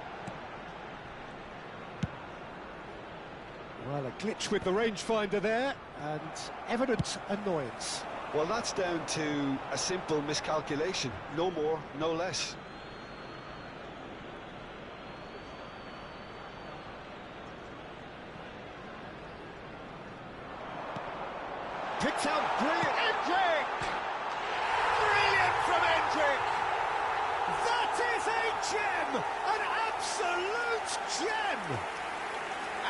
Well, a glitch with the rangefinder there, and evident annoyance. Well, that's down to a simple miscalculation. No more, no less. Picked out brilliant. Endrick! Brilliant from Endrick! That is a gem! An absolute gem!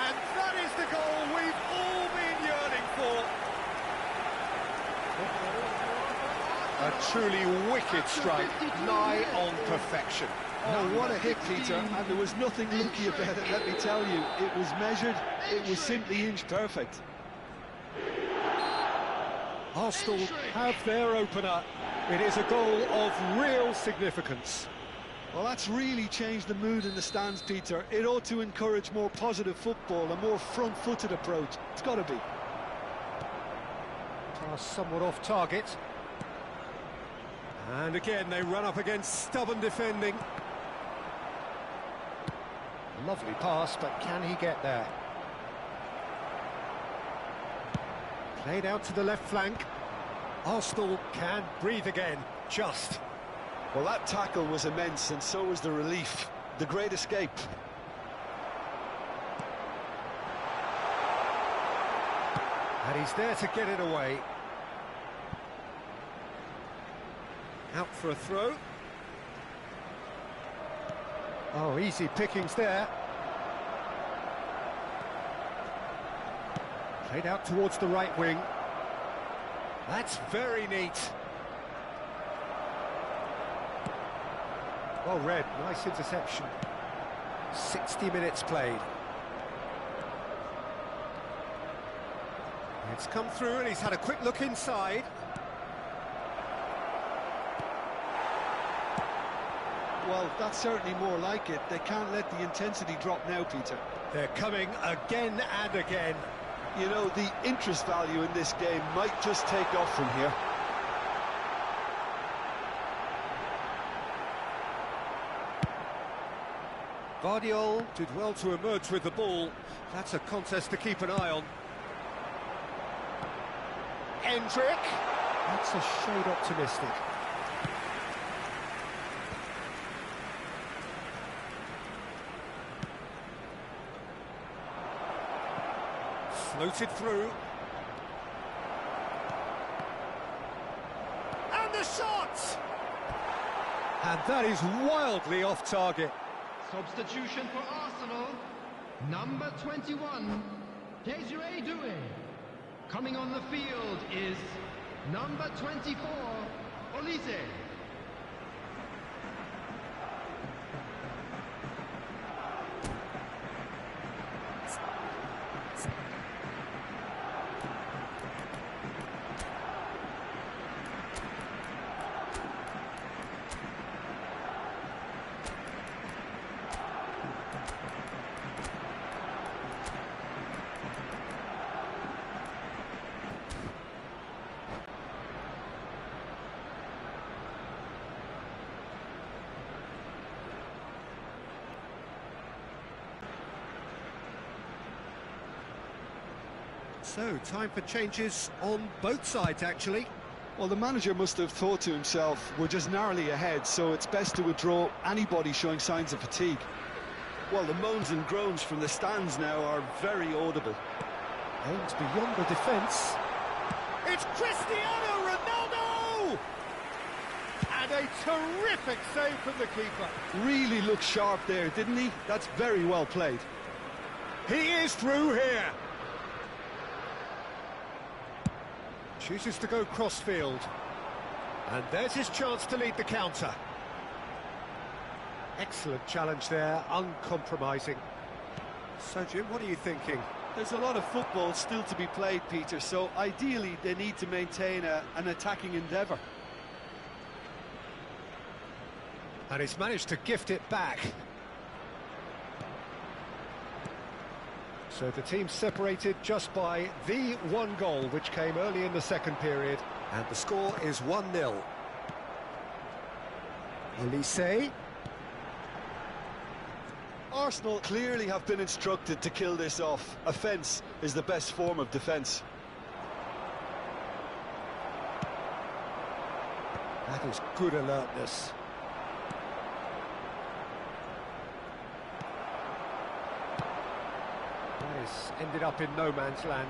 And that is the goal we've all been yearning for. A truly wicked strike, nigh on perfection. Oh, what a hit, Peter, and there was nothing lucky about it, let me tell you. It was measured, it was simply inch perfect. Arsenal have their opener. It is a goal of real significance. Well, that's really changed the mood in the stands, Peter. It ought to encourage more positive football, a more front-footed approach. It's got to be. Pass somewhat off target. And again, they run up against stubborn defending. Lovely pass, but can he get there? Played out to the left flank. Arsenal can breathe again, just. Well, that tackle was immense, and so was the relief. The great escape. And he's there to get it away. Out for a throw. Oh, easy pickings there. Played out towards the right wing. That's very neat. Well read, nice interception. 60 minutes played. It's come through and he's had a quick look inside. Well, that's certainly more like it. They can't let the intensity drop now, Peter. They're coming again and again. You know, the interest value in this game might just take off from here. Guardiola did well to emerge with the ball. That's a contest to keep an eye on. Endrick. That's a shade optimistic. Floated through. And the shot! And that is wildly off target. Substitution for Arsenal. Number 21, Desiree Doué. Coming on the field is Number 24, Olise. So, time for changes on both sides, actually. Well, the manager must have thought to himself, we're just narrowly ahead, so it's best to withdraw anybody showing signs of fatigue. Well, the moans and groans from the stands now are very audible. Aims beyond the defence. It's Cristiano Ronaldo! And a terrific save from the keeper. Really looked sharp there, didn't he? That's very well played. He is through here. Chooses to go crossfield. And there's his chance to lead the counter. Excellent challenge there, uncompromising. So, Jim, what are you thinking? There's a lot of football still to be played, Peter, so ideally they need to maintain an attacking endeavour. And he's managed to gift it back. So the team separated just by the one goal, which came early in the second period. And the score is 1-0. Olise. Arsenal clearly have been instructed to kill this off. Offence is the best form of defence. That is good alertness. That is ended up in no man's land.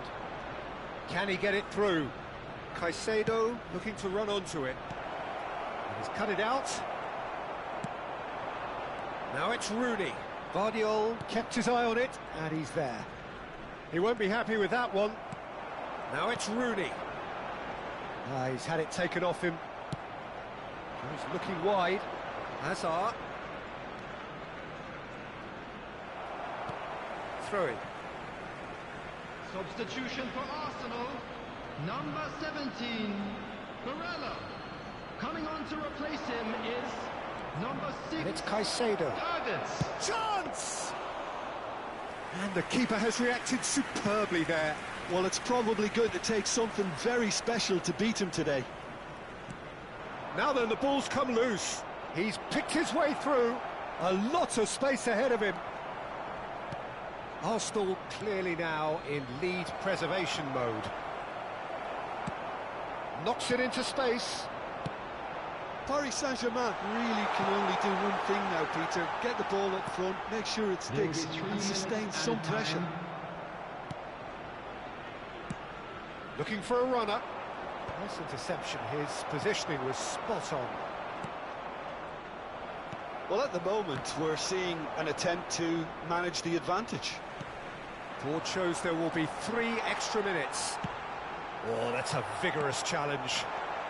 Can he get it through? Caicedo looking to run onto it. And he's cut it out. Now it's Rooney. Guardiola kept his eye on it, and he's there. He won't be happy with that one. Now it's Rooney. He's had it taken off him. He's looking wide. Hazard. Throw it. Substitution for Arsenal, number 17, Barella. Coming on to replace him is number 6, And it's Caicedo. Havertz. Chance! And the keeper has reacted superbly there. Well, it's probably going to take something very special to beat him today. Now then, the ball's come loose. He's picked his way through. A lot of space ahead of him. Arsenal clearly now in lead preservation mode. Knocks it into space. Paris Saint-Germain really can only do one thing now, Peter. Get the ball up front, make sure it sticks, and sustain some pressure. Looking for a runner. Nice interception. His positioning was spot on. Well, at the moment, we're seeing an attempt to manage the advantage. Board shows there will be 3 extra minutes. Oh, that's a vigorous challenge.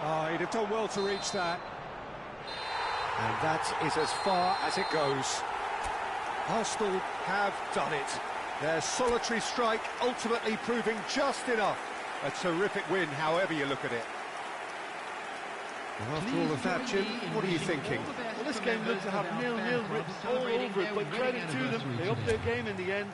Oh, he'd have done well to reach that. And that is as far as it goes. Arsenal have done it. Their solitary strike ultimately proving just enough. A terrific win, however you look at it. And after all of that, Jim, what are you thinking? Well, this game looked to have 0-0 written all over it, but credit to them, they upped their game in the end.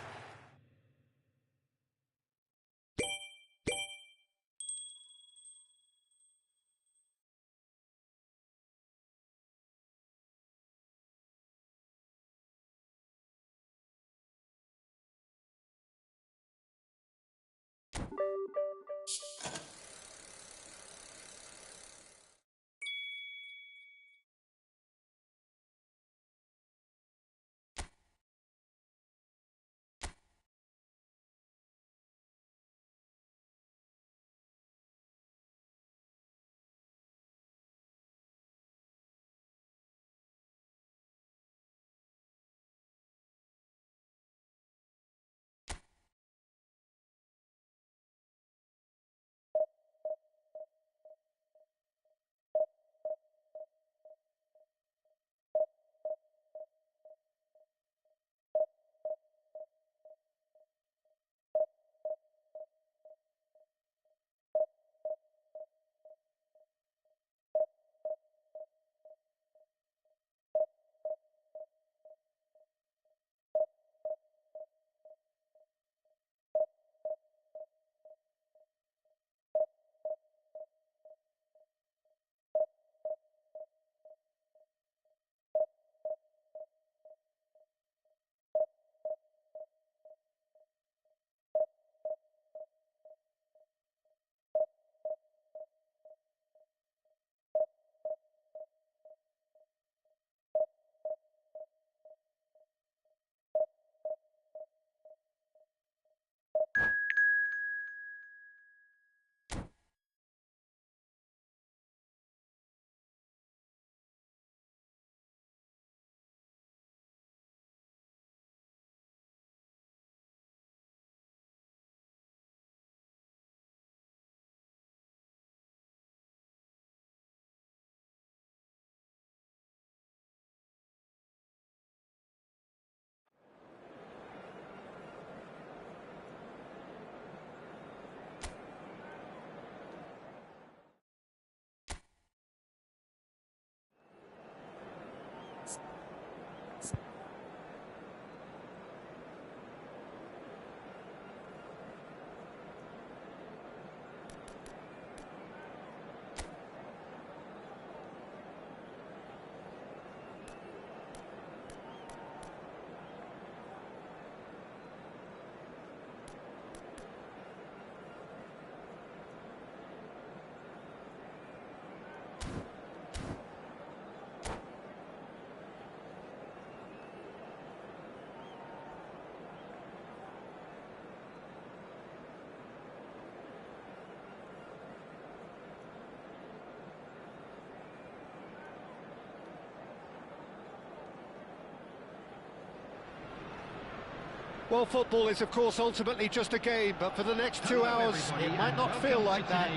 Well, football is, of course, ultimately just a game, but for the next 2 hours, it might not feel like that.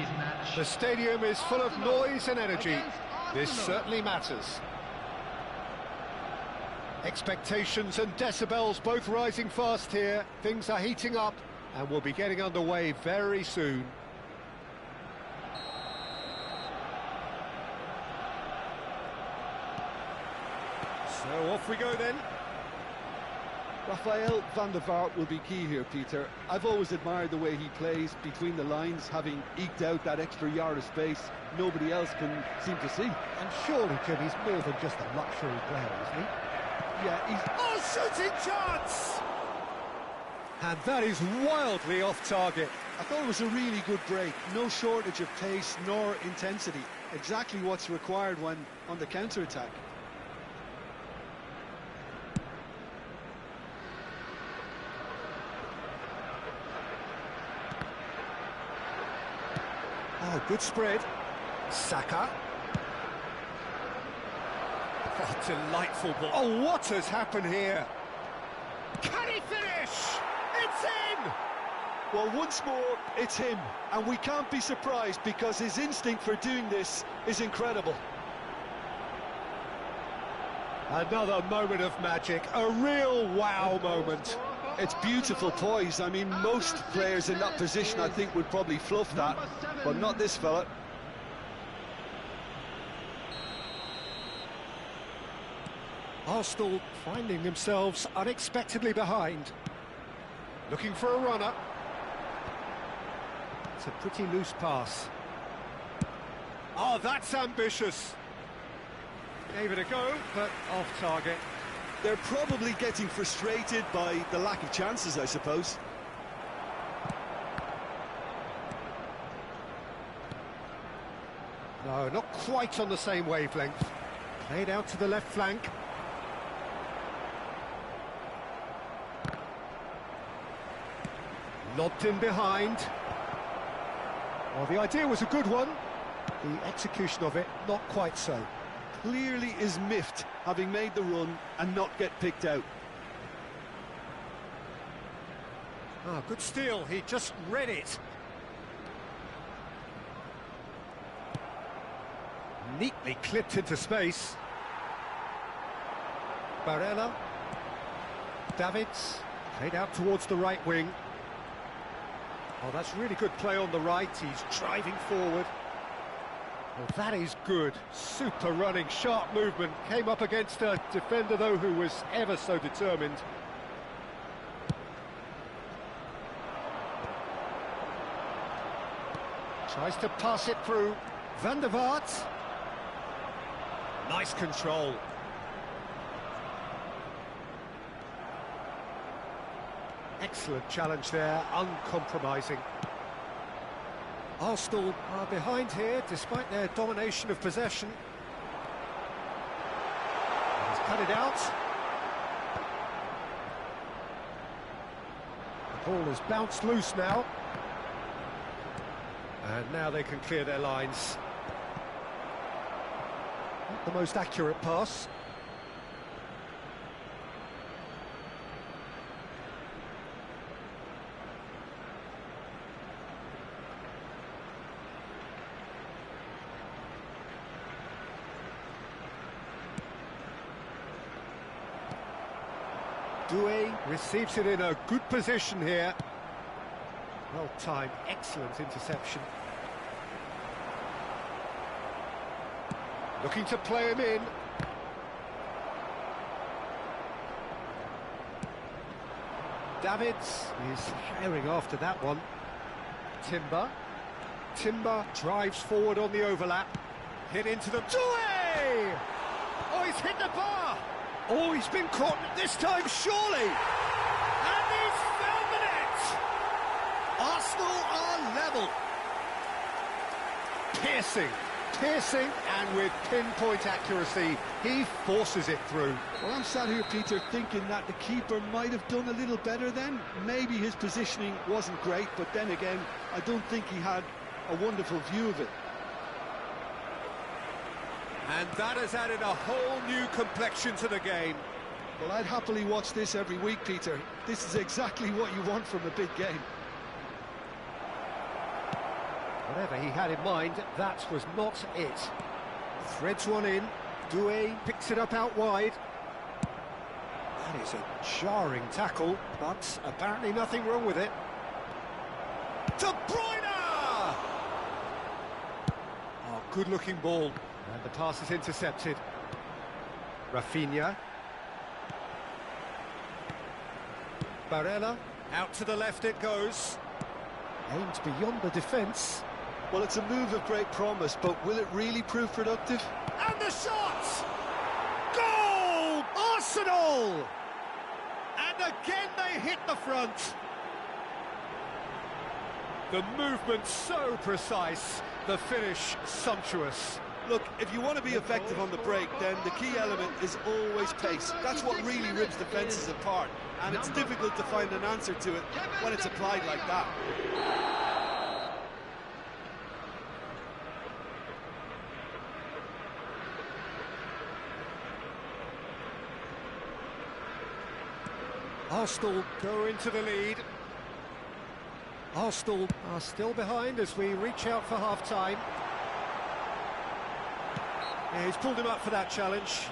The stadium is full of noise and energy. This certainly matters. Expectations and decibels both rising fast here. Things are heating up, and we'll be getting underway very soon. So off we go then. Rafael van der Vaart will be key here, Peter. I've always admired the way he plays between the lines, having eked out that extra yard of space nobody else can seem to see. And surely, Jim, he's more than just a luxury player, isn't he? Yeah, he's... Oh, shooting chance! And that is wildly off target. I thought it was a really good break. No shortage of pace nor intensity. Exactly what's required when on the counter-attack. Oh, good spread. Saka. Oh, delightful ball. Oh, what has happened here? Can he finish? It's in! Well, once more, it's him. And we can't be surprised because his instinct for doing this is incredible. Another moment of magic, a real wow moment. It's beautiful poise. I mean, most players in that position, I think, would probably fluff that, but not this fella. Arsenal finding themselves unexpectedly behind. Looking for a runner. It's a pretty loose pass. Oh, that's ambitious. Gave it a go, but off target. They're probably getting frustrated by the lack of chances, I suppose. No, not quite on the same wavelength. Played out to the left flank. Lobbed in behind. Well, the idea was a good one. The execution of it, not quite so. Clearly is miffed, having made the run and not get picked out. Ah, good steal, he just read it. Neatly clipped into space. Barella. Davids, played out towards the right wing. Oh, that's really good play on the right, he's driving forward. Well, that is good. Super running, sharp movement. Came up against a defender, though, who was ever so determined. Tries to pass it through. Van der Vaart. Nice control. Excellent challenge there, uncompromising. Arsenal are behind here, despite their domination of possession. He's cut it out. The ball has bounced loose now. And now they can clear their lines. Not the most accurate pass. Doué receives it in a good position here. Well timed, excellent interception. Looking to play him in. Davids is herring after that one. Timber drives forward on the overlap. Hit into them. Doué! Oh, he's hit the bar! Oh, he's been caught this time, surely! And he's found the net! Arsenal are level. Piercing, and with pinpoint accuracy, he forces it through. Well, I'm sat here, Peter, thinking that the keeper might have done a little better then. Maybe his positioning wasn't great, but then again, I don't think he had a wonderful view of it. And that has added a whole new complexion to the game. Well, I'd happily watch this every week, Peter. This is exactly what you want from a big game. Whatever he had in mind, that was not it. Threads one in. Doué picks it up out wide. That is a jarring tackle, but apparently nothing wrong with it. De Bruyne! Oh, good-looking ball. And the pass is intercepted. Rafinha. Barella, out to the left it goes. Aimed beyond the defence. Well, it's a move of great promise, but will it really prove productive? And the shot! Goal! Arsenal! And again they hit the front. The movement so precise, the finish sumptuous. Look, if you want to be effective on the break, then the key element is always pace. That's what really rips defences apart, and it's difficult to find an answer to it when it's applied like that. Arsenal go into the lead. Arsenal are still behind as we reach out for half-time. Yeah, he's pulled him up for that challenge.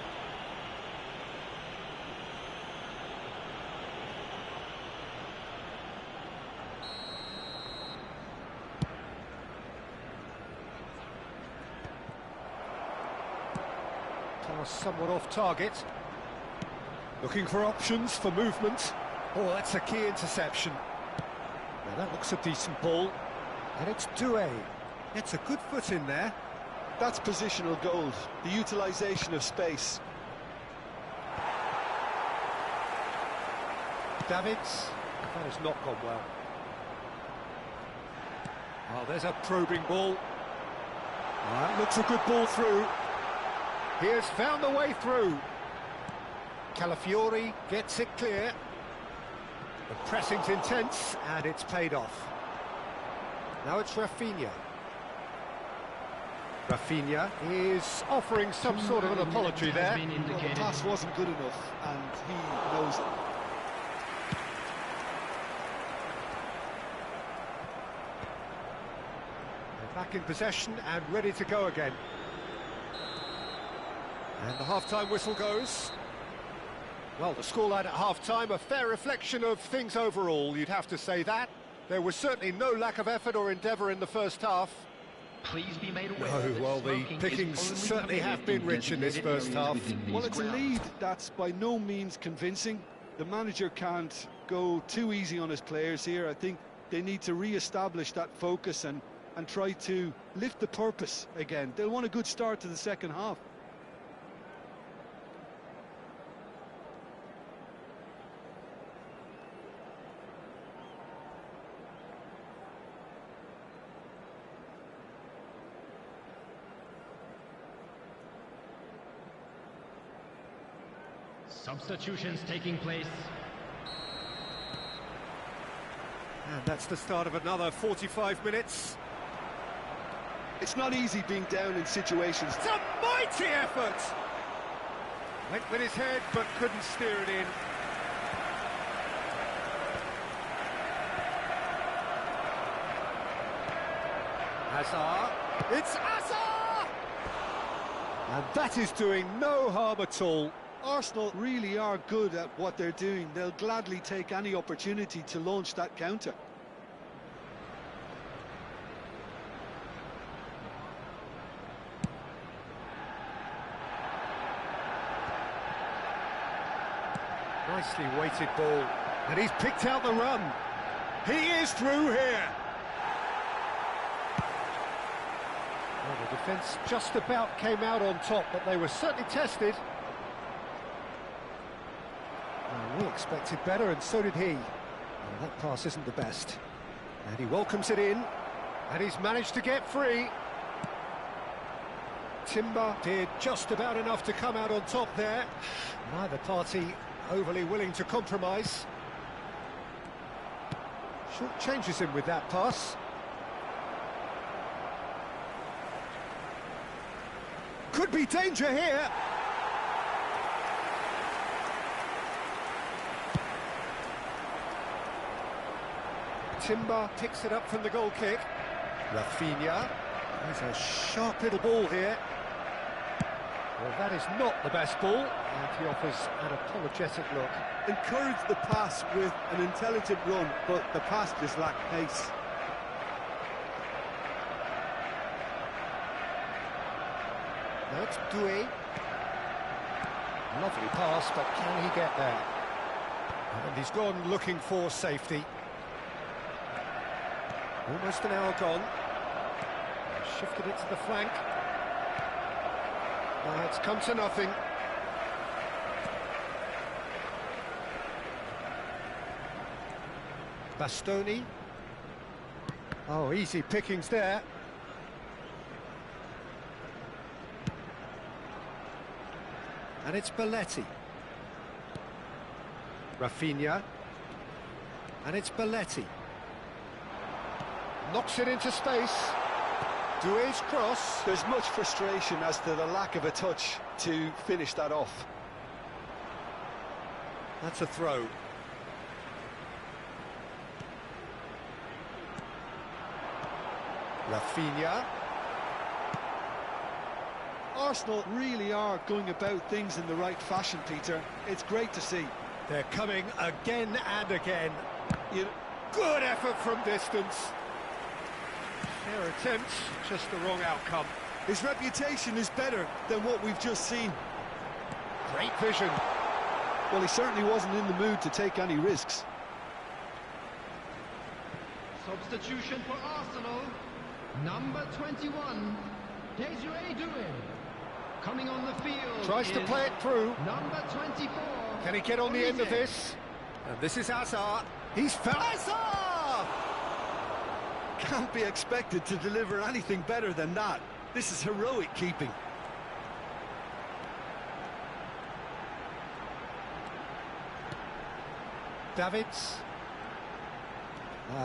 Pass somewhat off target. Looking for options for movement. Oh, that's a key interception. Now that looks a decent ball. And it's Doué. It's a good foot in there. That's positional gold, the utilisation of space. Davids. That has not gone well. Oh, there's a probing ball. That looks a good ball through. He has found the way through. Calafiori gets it clear. The pressing's intense, and it's paid off. Now it's Rafinha. Rafinha is offering some sort of an apology there. Well, the pass wasn't good enough, and he knows it. They're back in possession and ready to go again. And the half-time whistle goes. Well, the scoreline at half-time, a fair reflection of things overall, you'd have to say that. There was certainly no lack of effort or endeavour in the first half. Please be made aware No, that well, the smoking pickings is only certainly have been permitted in rich in this designated first areas half. within these Well, it's a grounds. lead that's by no means convincing. The manager can't go too easy on his players here. I think they need to re-establish that focus and try to lift the purpose again. They'll want a good start to the second half. Substitutions taking place. And that's the start of another 45 minutes. It's not easy being down in situations. It's a mighty effort! Went with his head, but couldn't steer it in. Hazard. It's Hazard! And that is doing no harm at all. Arsenal really are good at what they're doing. They'll gladly take any opportunity to launch that counter. Nicely weighted ball. And he's picked out the run. He is through here. Well, the defence just about came out on top, but they were certainly tested. Well, we expected better, and so did he. Well, that pass isn't the best. And he welcomes it in, and he's managed to get free. Timber did just about enough to come out on top there. Neither party overly willing to compromise. Short changes him with that pass. Could be danger here. Timber picks it up from the goal kick. Rafinha. There's a sharp little ball here. Well, that is not the best ball, and he offers an apologetic look. Encourage the pass with an intelligent run, but the pass just lacked pace. Now it's Doué. Lovely pass, but can he get there? And he's gone looking for safety. Almost an hour gone. Shifted it to the flank. It's come to nothing. Bastoni. Oh, easy pickings there. And it's Belletti. Rafinha. And it's Belletti. Knocks it into space. Doué's cross. There's much frustration as to the lack of a touch to finish that off. That's a throw. Rafinha. Arsenal really are going about things in the right fashion, Peter. It's great to see. They're coming again and again. Good effort from distance. Fair attempt, just the wrong outcome. His reputation is better than what we've just seen. Great vision. Well, he certainly wasn't in the mood to take any risks. Substitution for Arsenal. Number 21, Desiree Doué. Coming on the field. Tries to play it through. Number 24. Can he get on the end of this? And this is Hazard. He's found Hazard! Can't be expected to deliver anything better than that. This is heroic keeping. Davids.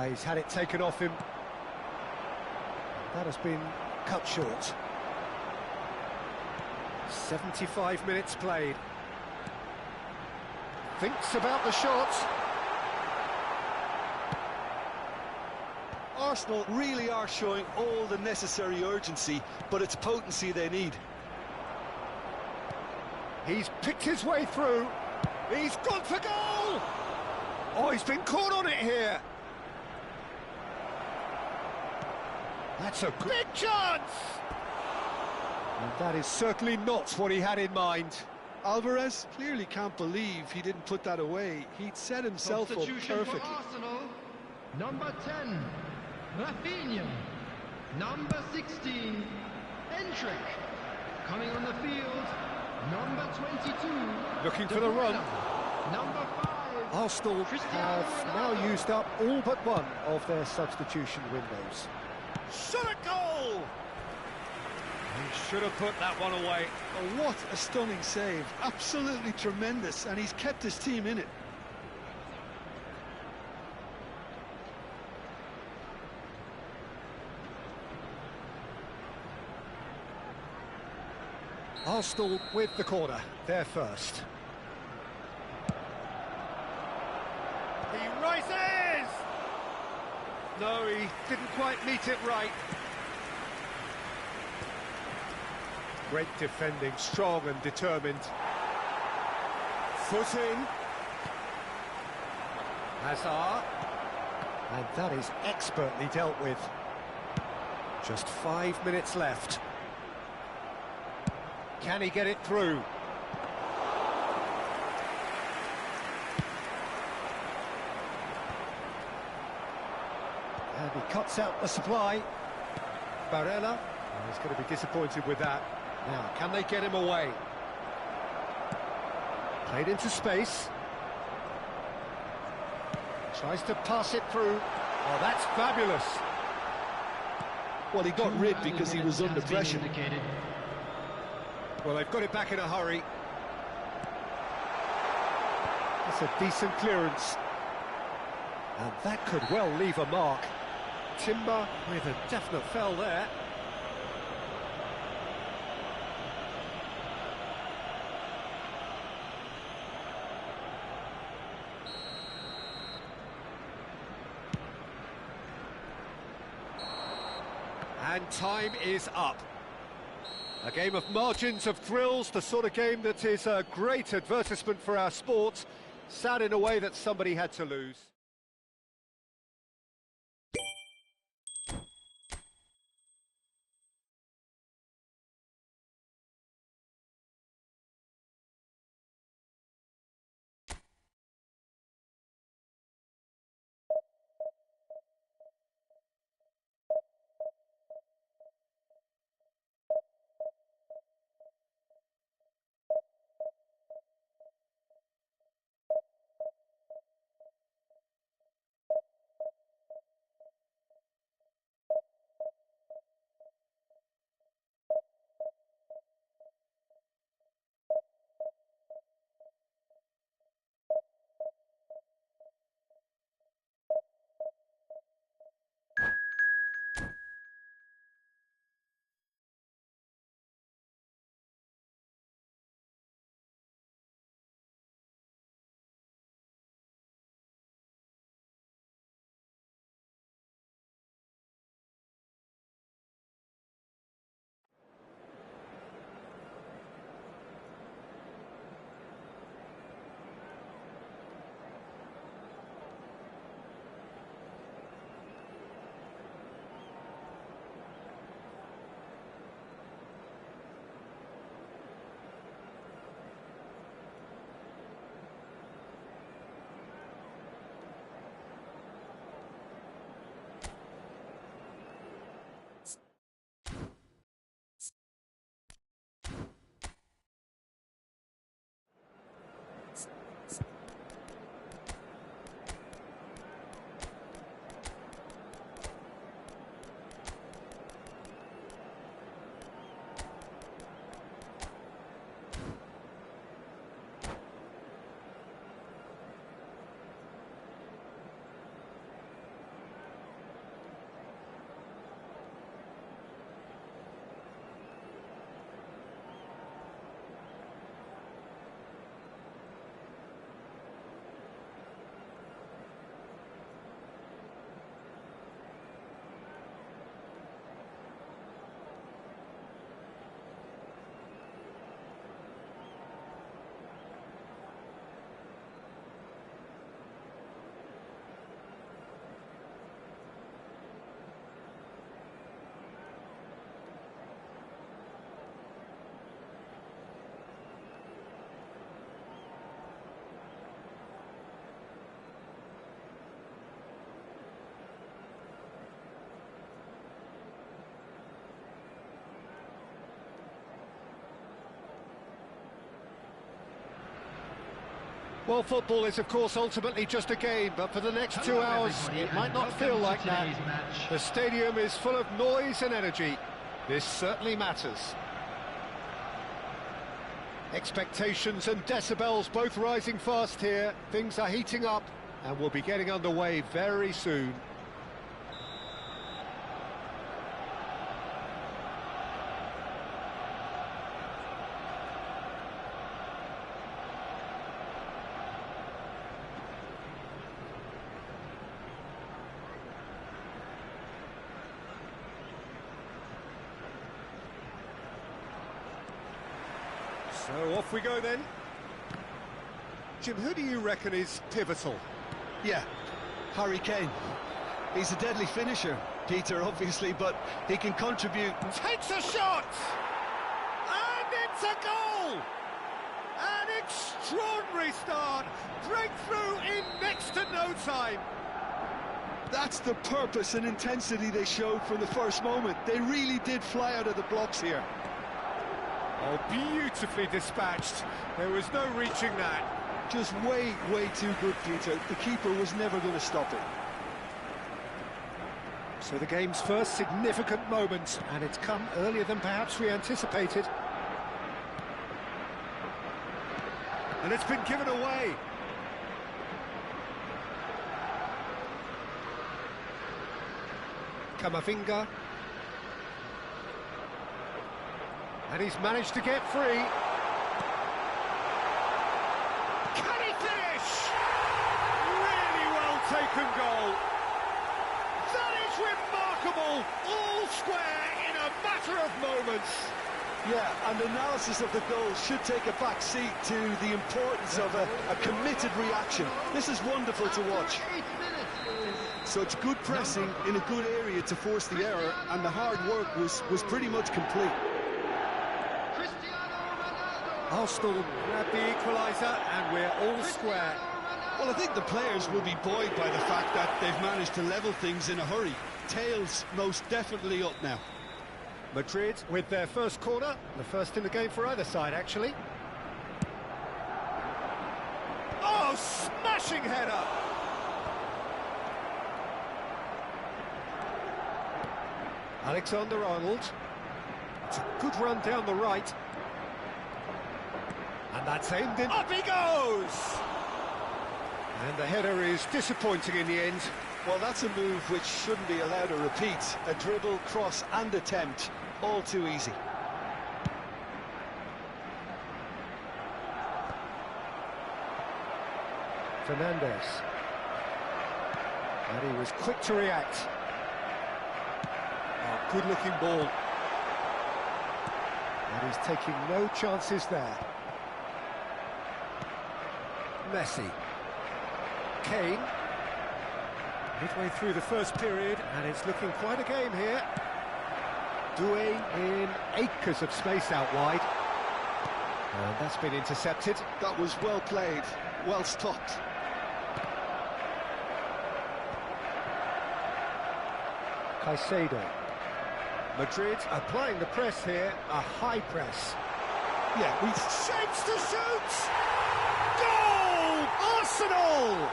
He's had it taken off him. That has been cut short. 75 minutes played. Thinks about the shot. Arsenal really are showing all the necessary urgency, but it's potency they need. He's picked his way through. He's gone for goal! Oh, he's been caught on it here. That's a big chance! And that is certainly not what he had in mind. Alvarez clearly can't believe he didn't put that away. He'd set himself up Substitution perfectly. for Arsenal. Number 10, Rafinha. Number 16, Endrick. Coming on the field, number 22. Looking for the run. Number 5. Arsenal have now used up all but one of their substitution windows. Shot a goal! He should have put that one away. Oh, what a stunning save. Absolutely tremendous, and he's kept his team in it. Arsenal with the corner, they're first. He rises! No, he didn't quite meet it right. Great defending, strong and determined. Foot in. Hazard. And that is expertly dealt with. Just 5 minutes left. Can he get it through? And he cuts out the supply. Barella. Oh, he's going to be disappointed with that. Now, can they get him away? Played into space. Tries to pass it through. Oh, that's fabulous. Well, he got rid because he was under pressure. Well, they've got it back in a hurry. That's a decent clearance. And that could well leave a mark. Timber with a definite foul there. And time is up. A game of margins of thrills, the sort of game that is a great advertisement for our sport. Sad in a way that somebody had to lose. Well, football is, of course, ultimately just a game, but for the next 2 hours, it might not feel like that. The stadium is full of noise and energy. This certainly matters. Expectations and decibels both rising fast here. Things are heating up, and we'll be getting underway very soon. So off we go then. Jim, who do you reckon is pivotal? Yeah, Harry Kane. He's a deadly finisher, Peter, obviously, but he can contribute. Takes a shot! And it's a goal! An extraordinary start! Breakthrough in next to no time! That's the purpose and intensity they showed from the first moment. They really did fly out of the blocks here. Oh, beautifully dispatched. There was no reaching that. Just way too good, Peter. The keeper was never going to stop it. So the game's first significant moment, and it's come earlier than perhaps we anticipated. And it's been given away. Camavinga. And he's managed to get free. Can he finish? Really well taken goal. That is remarkable. All square. matter of moments. Yeah, and analysis of the goal should take a back seat to the importance of a committed reaction. This is wonderful to watch. 8 minutes is Such good pressing in a good area to force the error, and the hard work was pretty much complete. Cristiano Ronaldo. Arsenal grab the equaliser, and we're all square. Well, I think the players will be buoyed by the fact that they've managed to level things in a hurry. Tails most definitely up now. Madrid with their first corner, the first in the game for either side, actually. Oh, smashing header! Alexander-Arnold. It's a good run down the right. And that's aimed in. Up he goes! And the header is disappointing in the end. Well, that's a move which shouldn't be allowed to repeat. A dribble, cross and attempt, all too easy. Fernandes. And he was quick to react. Oh, good-looking ball. And he's taking no chances there. Messi. Kane. Midway through the first period, and it's looking quite a game here. Doué in acres of space out wide. And that's been intercepted. That was well played, well stopped. Caicedo. Madrid applying the press here, a high press. Yeah, we Shapes to shoot! Goal! Arsenal!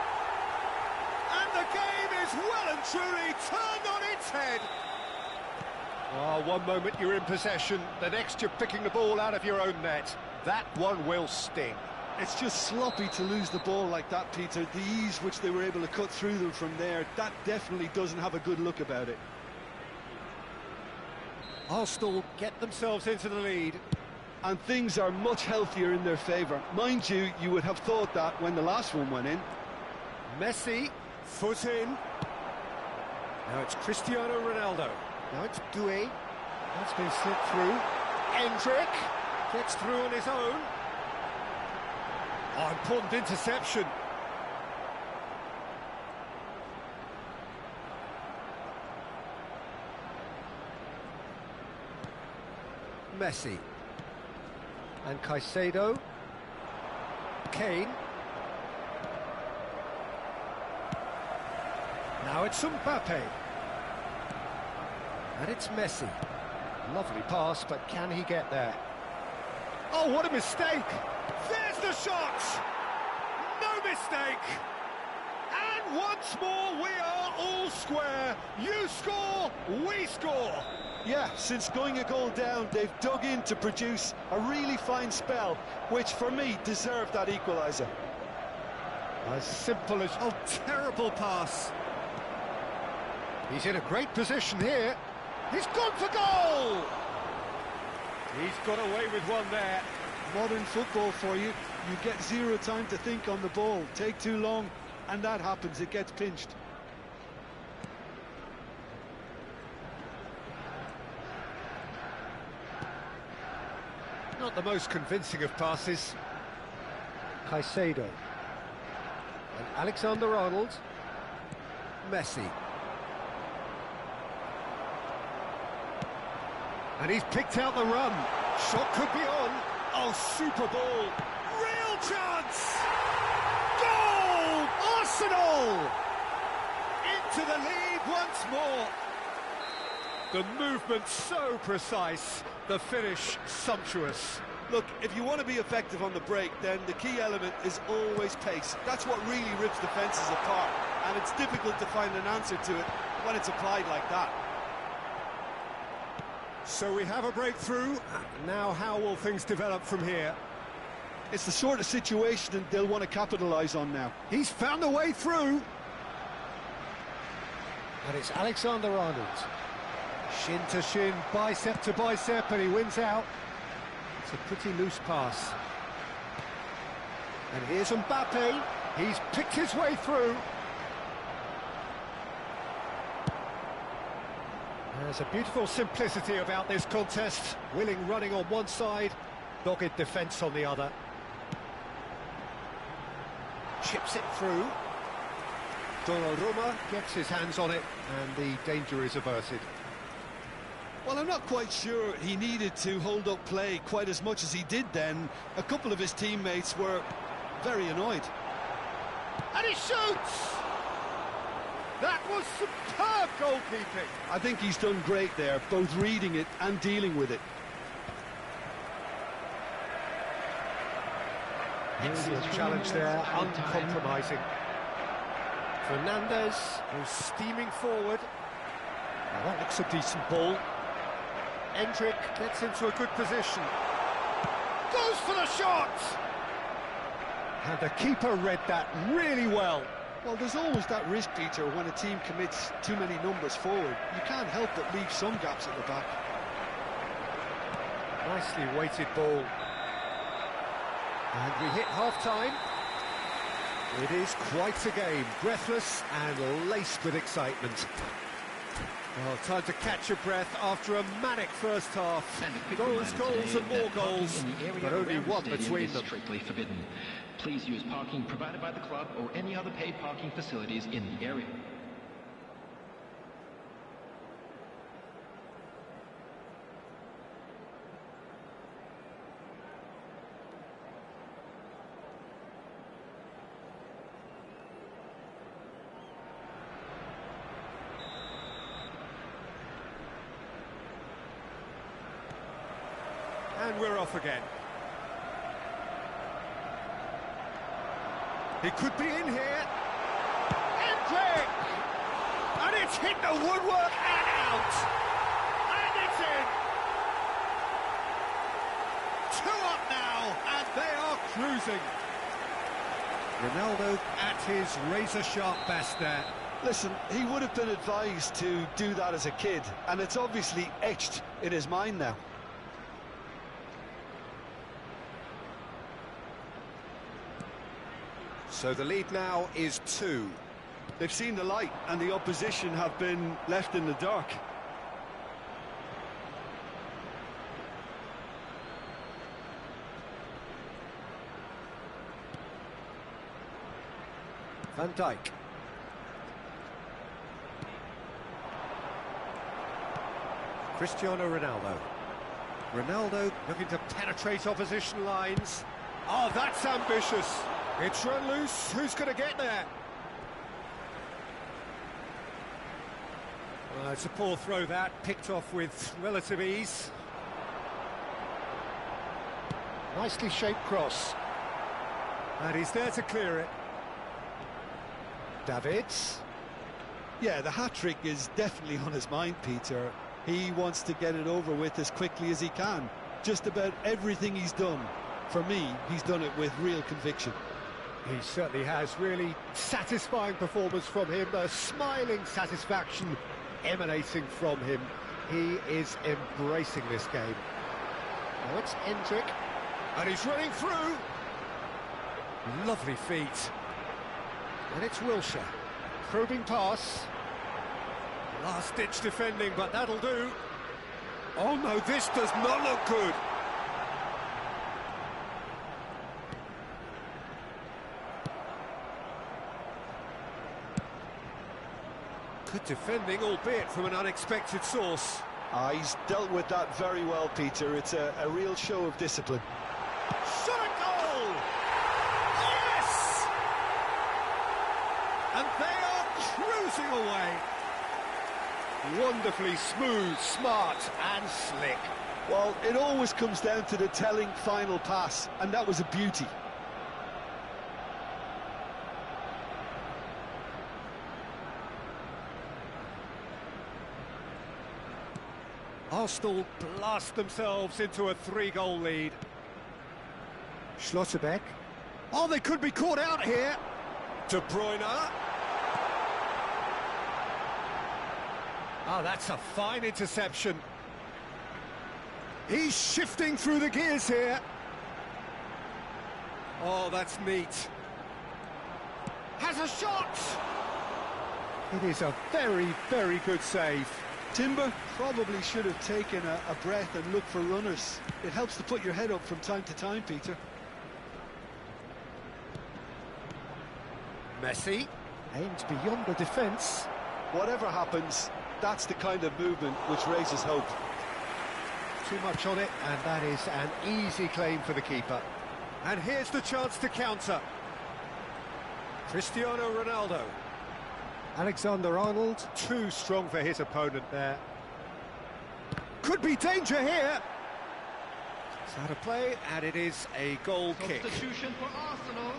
And the game is well and truly turned on its head. Oh, one moment you're in possession, the next you're picking the ball out of your own net. That one will sting. It's just sloppy to lose the ball like that, Peter. The ease which they were able to cut through them from there, that definitely doesn't have a good look about it. Arsenal get themselves into the lead. And things are much healthier in their favour. Mind you, you would have thought that when the last one went in. Messi, foot in. Now it's Cristiano Ronaldo. Now it's Doué. That's been slipped through. Endrick gets through on his own. Oh, important interception. Messi. And Caicedo. Kane. Now it's Mbappe. And it's Messi. Lovely pass, but can he get there? Oh, what a mistake! There's the shot! No mistake! And once more, we are all square. You score, we score. Yeah, since going a goal down, they've dug in to produce a really fine spell, which for me deserved that equaliser. As simple as... Oh, terrible pass. He's in a great position here. He's gone for goal! He's got away with one there. Modern football for you. You get zero time to think on the ball. Take too long, and that happens. It gets pinched. Not the most convincing of passes. Caicedo. And Alexander-Arnold. Messi. And he's picked out the run. Shot could be on. Oh, super ball. Real chance! Goal! Arsenal! Into the lead once more. The movement so precise, the finish sumptuous. Look, if you want to be effective on the break, then the key element is always pace. That's what really rips defences apart, and it's difficult to find an answer to it when it's applied like that. So we have a breakthrough. Now how will things develop from here? It's the sort of situation they'll want to capitalise on now. He's found a way through. And it's Alexander-Arnold. Shin to shin, bicep to bicep, and he wins out. It's a pretty loose pass. And here's Mbappe. He's picked his way through. There's a beautiful simplicity about this contest. Willing running on one side, dogged defence on the other. Chips it through. Donnarumma gets his hands on it, and the danger is averted. Well, I'm not quite sure he needed to hold up play quite as much as he did then. A couple of his teammates were very annoyed. And he shoots! That was superb goalkeeping. I think he's done great there, both reading it and dealing with it. Excellent challenge there, uncompromising. Fernandez goes steaming forward. Now that looks a decent ball. Endrick gets into a good position. Goes for the shot! And the keeper read that really well. Well, there's always that risk, Peter, when a team commits too many numbers forward. You can't help but leave some gaps at the back. Nicely weighted ball. And we hit half-time. It is quite a game, breathless and laced with excitement. Well, time to catch your breath after a manic first half. Goals, goals and more goals, but only one between them. Strictly forbidden. Please use parking provided by the club or any other paid parking facilities in the area. And we're off again. He could be in here. Endrick! And it's hit the woodwork and out. And it's in. 2 up now, and they are cruising. Ronaldo at his razor-sharp best there. Listen, he would have been advised to do that as a kid, and it's obviously etched in his mind now. So the lead now is 2. They've seen the light, and the opposition have been left in the dark. Van Dijk. Cristiano Ronaldo. Ronaldo looking to penetrate opposition lines. Oh, that's ambitious. It's run loose. Who's going to get there? Well, it's a poor throw that, picked off with relative ease. Nicely shaped cross. And he's there to clear it. Davids. Yeah, the hat-trick is definitely on his mind, Peter. He wants to get it over with as quickly as he can. Just about everything he's done, for me, he's done it with real conviction. He certainly has. Really satisfying performance from him. A smiling satisfaction emanating from him. He is embracing this game. Now it's Endrick. And he's running through. Lovely feet. And it's Wilshere. Probing pass. Last-ditch defending, but that'll do. Oh no, this does not look good. Good defending, albeit from an unexpected source. He's dealt with that very well, Peter. It's a real show of discipline. Shot a goal! Yes! And they are cruising away. Wonderfully smooth, smart and slick. Well, it always comes down to the telling final pass, and that was a beauty. Arsenal blast themselves into a 3-goal lead. Schlotterbeck. Oh, they could be caught out here. De Bruyne. Oh, that's a fine interception. He's shifting through the gears here. Oh, that's neat. Has a shot. It is a very, very good save. Timber probably should have taken a breath and looked for runners. It helps to put your head up from time to time, Peter. Messi aimed beyond the defence. Whatever happens, that's the kind of movement which raises hope. Too much on it, and that is an easy claim for the keeper. And here's the chance to counter. Cristiano Ronaldo. Alexander-Arnold, too strong for his opponent there. Could be danger here. It's out of play, and it is a goal kick. Substitution for Arsenal,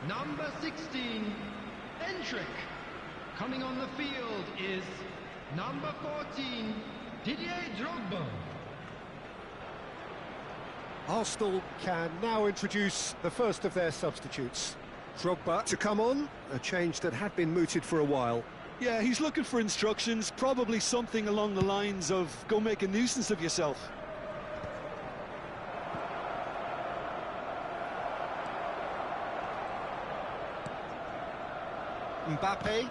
number 16, Endrick. Coming on the field is number 14, Didier Drogba. Arsenal can now introduce the first of their substitutes. Drogba to come on, a change that had been mooted for a while. Yeah, he's looking for instructions, probably something along the lines of go make a nuisance of yourself. Mbappe.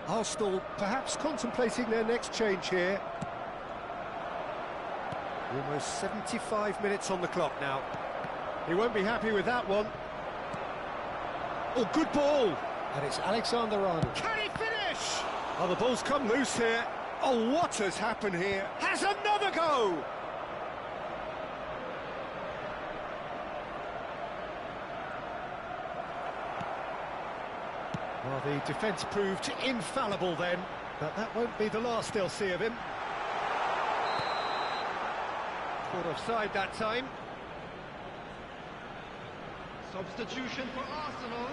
Arsenal perhaps contemplating their next change here. Almost 75 minutes on the clock now. He won't be happy with that one. Oh, good ball! And it's Alexander-Arnold. Can he finish? Oh, the ball's come loose here. Oh, what has happened here? Has another go! Well, the defence proved infallible then, but that won't be the last they'll see of him. Caught offside that time. Substitution for Arsenal,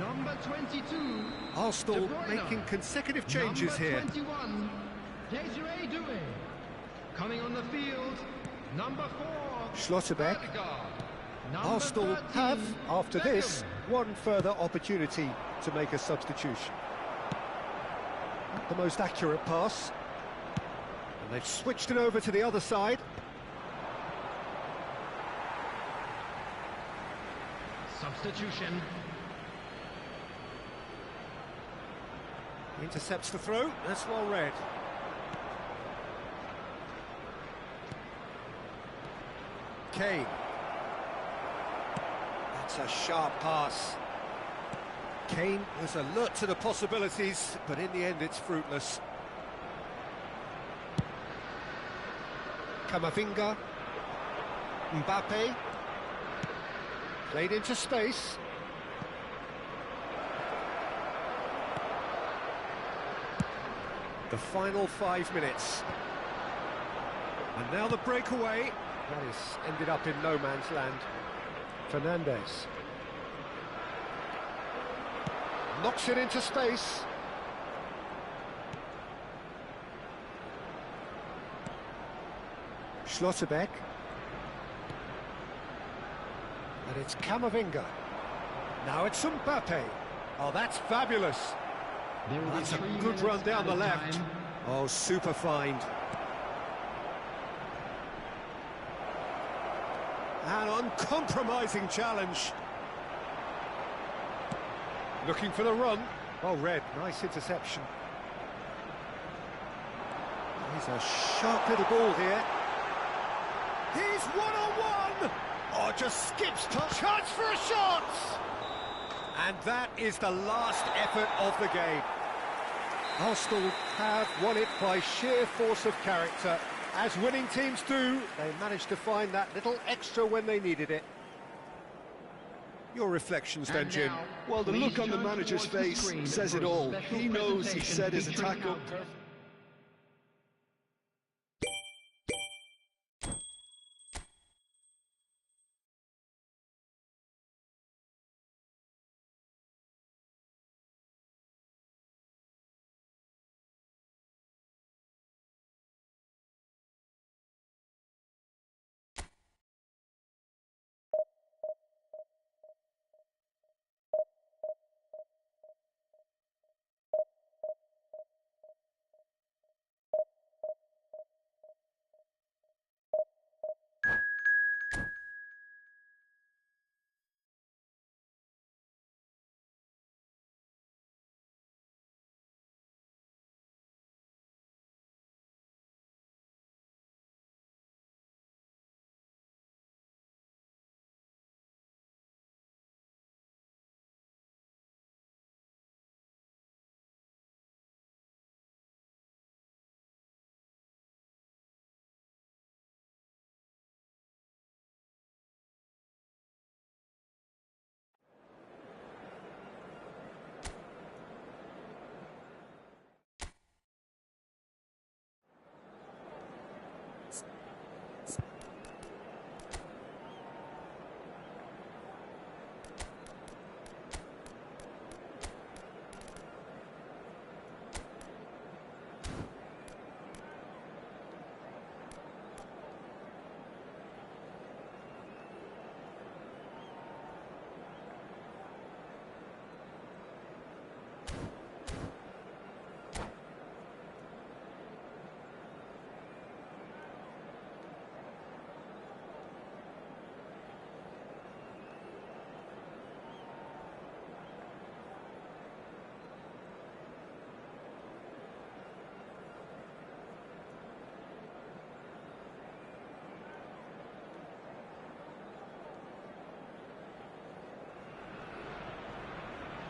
number 22. Arsenal De Bruyne. making consecutive changes number here. 21, Desiree Doué. Coming on the field, number 4, Schlotterbeck. Odegaard. Number Arsenal 13, have, after this, Beckham. one further opportunity to make a substitution. Not the most accurate pass. And they've switched it over to the other side. Substitution. Intercepts the throw, that's well read. Kane. That's a sharp pass. Kane was alert to the possibilities, but in the end it's fruitless. Camavinga. Mbappe. Played into space. The final 5 minutes. And now the breakaway. That is ended up in no man's land. Fernandes. Knocks it into space. Schlotterbeck. And it's Camavinga. Now it's Mbappe. Oh, that's fabulous. There will be That's a 3 good minutes run down the added left. time. Oh, super find. An uncompromising challenge. Looking for the run. Well read, nice interception. He's a sharp little ball here. He's one-on-one! Oh, just skips touch. Chance for a shot! And that is the last effort of the game. Arsenal have won it by sheer force of character. As winning teams do, they managed to find that little extra when they needed it. Your reflections then, And Jim? now, Well, the please look on the turn manager's towards the face screen says for it a all. special He knows he presentation set his featuring attack up our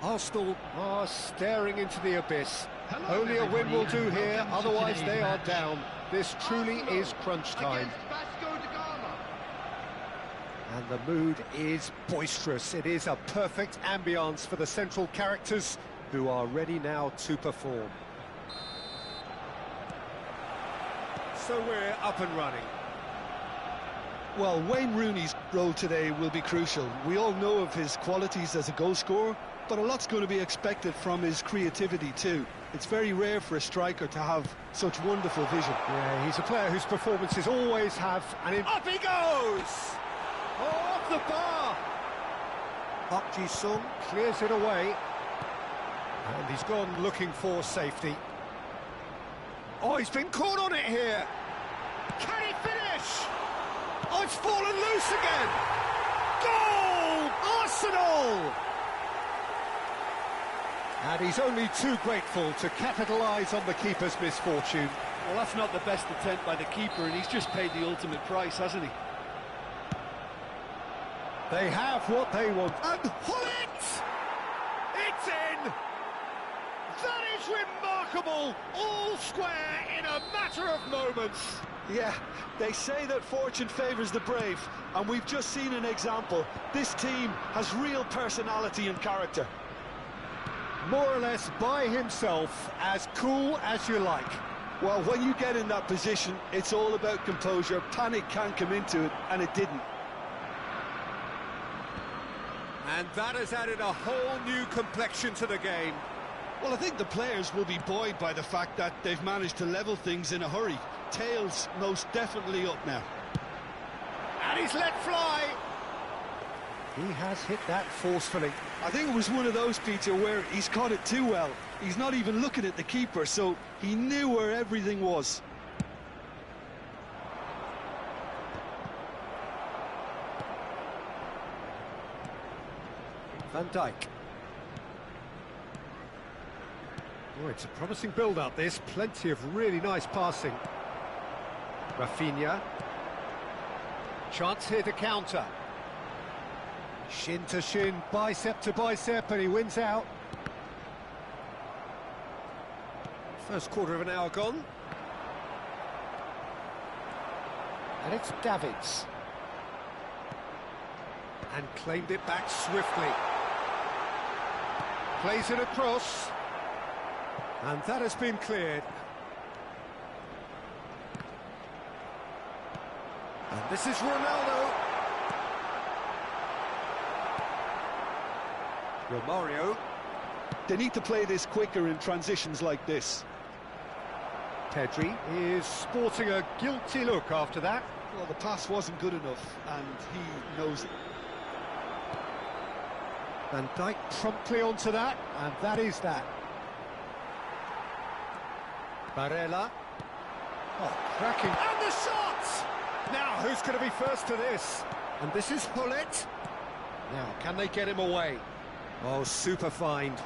Arsenal are staring into the abyss. Hello, Only a win everybody, will do and here, welcome to otherwise today's they are match. down. This truly Arsenal is crunch time. against Vasco da Gama. And the mood is boisterous. It is a perfect ambience for the central characters who are ready now to perform. So we're up and running. Well, Wayne Rooney's role today will be crucial. We all know of his qualities as a goal scorer, but a lot's going to be expected from his creativity too. It's very rare for a striker to have such wonderful vision. Yeah, he's a player whose performances always have an... Up he goes! Oh, off the bar! Park Ji-sung clears it away. And he's gone looking for safety. Oh, he's been caught on it here! Can he finish? Oh, it's fallen loose again! Goal! Arsenal! And he's only too grateful to capitalise on the keeper's misfortune. Well, that's not the best attempt by the keeper, and he's just paid the ultimate price, hasn't he? They have what they want. And Hullet! It's in! That is remarkable! All square in a matter of moments. Yeah, they say that fortune favours the brave, and we've just seen an example. This team has real personality and character. More or less by himself, as cool as you like. Well, when you get in that position, it's all about composure. Panic can come into it, and it didn't. And that has added a whole new complexion to the game. Well, I think the players will be buoyed by the fact that they've managed to level things in a hurry. Tails most definitely up now. And he's let fly. He has hit that forcefully. I think it was one of those, Peter, where he's caught it too well. He's not even looking at the keeper, so he knew where everything was. Van Dijk. Oh, it's a promising build-up, this. Plenty of really nice passing. Rafinha. Chance here to counter. Shin to shin, bicep to bicep, and he wins out. First quarter of an hour gone. And it's Davids. And claimed it back swiftly. Plays it across. And that has been cleared. And this is Ronaldo. Romario. They need to play this quicker in transitions like this. Pedri is sporting a guilty look after that. Well, the pass wasn't good enough, and he knows it. Van Dijk promptly onto that, and that is that. Barella. Oh, cracking. And the shot! Now, who's going to be first to this? And this is Hullet. Now, can they get him away? Oh, super find.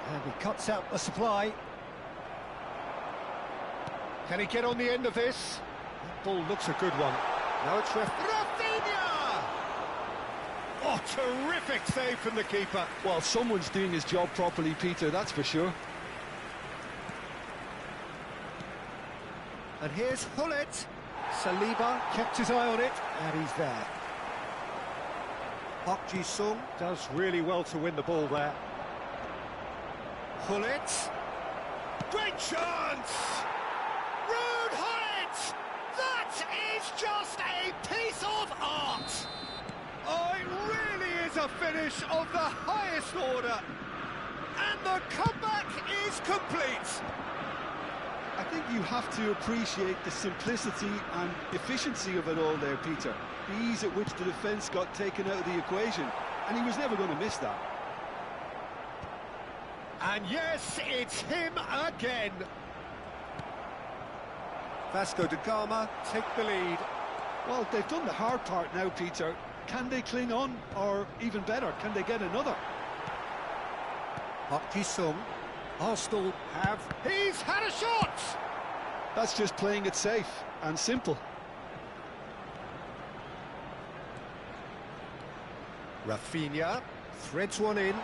And he cuts out the supply. Can he get on the end of this? That ball looks a good one. Now it's Rafinha! Oh, terrific save from the keeper. Well, someone's doing his job properly, Peter, that's for sure. And here's Hullet. Saliba kept his eye on it, and he's there. Park Ji-sung does really well to win the ball there. Hullet. Great chance! Ruud Hullet! That is just a piece of art! Oh, it really is a finish of the highest order. And the comeback is complete. I think you have to appreciate the simplicity and efficiency of it all there, Peter. The ease at which the defence got taken out of the equation, and he was never going to miss that. And yes, it's him again. Vasco da Gama take the lead. Well, they've done the hard part now, Peter. Can they cling on, or even better, can they get another? Park Ji-sung. Arsenal have... He's had a shot! That's just playing it safe and simple. Rafinha threads one in.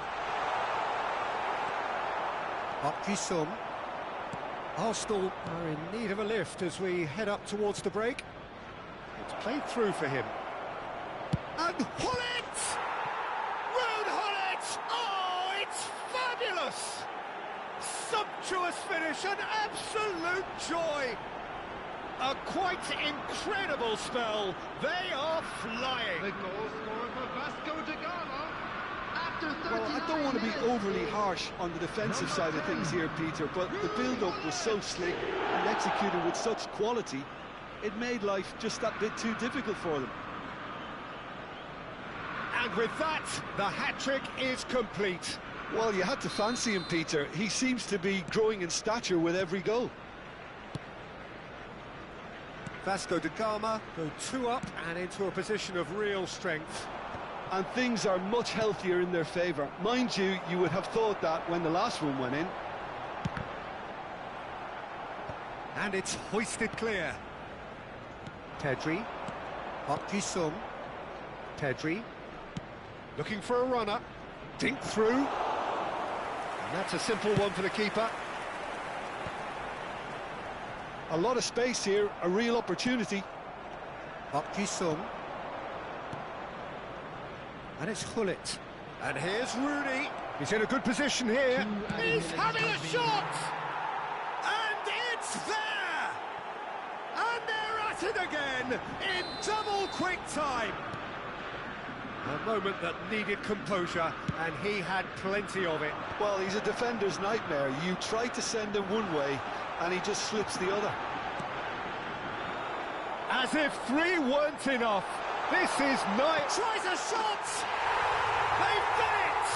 Park Ji-sung. Arsenal are in need of a lift as we head up towards the break. It's played through for him. And Hullet! Ruud Hullet! Oh, it's fabulous! Sumptuous finish, an absolute joy! A quite incredible spell. They are flying. The goal scored for Vasco da Gama after 39 Well, I don't want to be minutes. overly harsh on the defensive side of things here, Peter, but the build-up was so slick and executed with such quality, it made life just that bit too difficult for them. And with that, the hat-trick is complete. Well, you had to fancy him, Peter. He seems to be growing in stature with every goal. Vasco da Gama go 2 up and into a position of real strength. And things are much healthier in their favour. Mind you, you would have thought that when the last one went in. And it's hoisted clear. Pedri. Park Ji-sung. Pedri. Looking for a runner. Dink through. And that's a simple one for the keeper. A lot of space here, a real opportunity. Park Ji-sung. And it's Hullet. And here's Rooney. He's in a good position here. He's having a shot! And it's there! And they're at it again in double quick time. A moment that needed composure, and he had plenty of it. Well, he's a defender's nightmare. You try to send him one way, and he just slips the other. As if 3 weren't enough. This is night. Tries a shot! They've done it!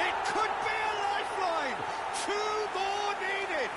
It could be a lifeline! 2 more needed!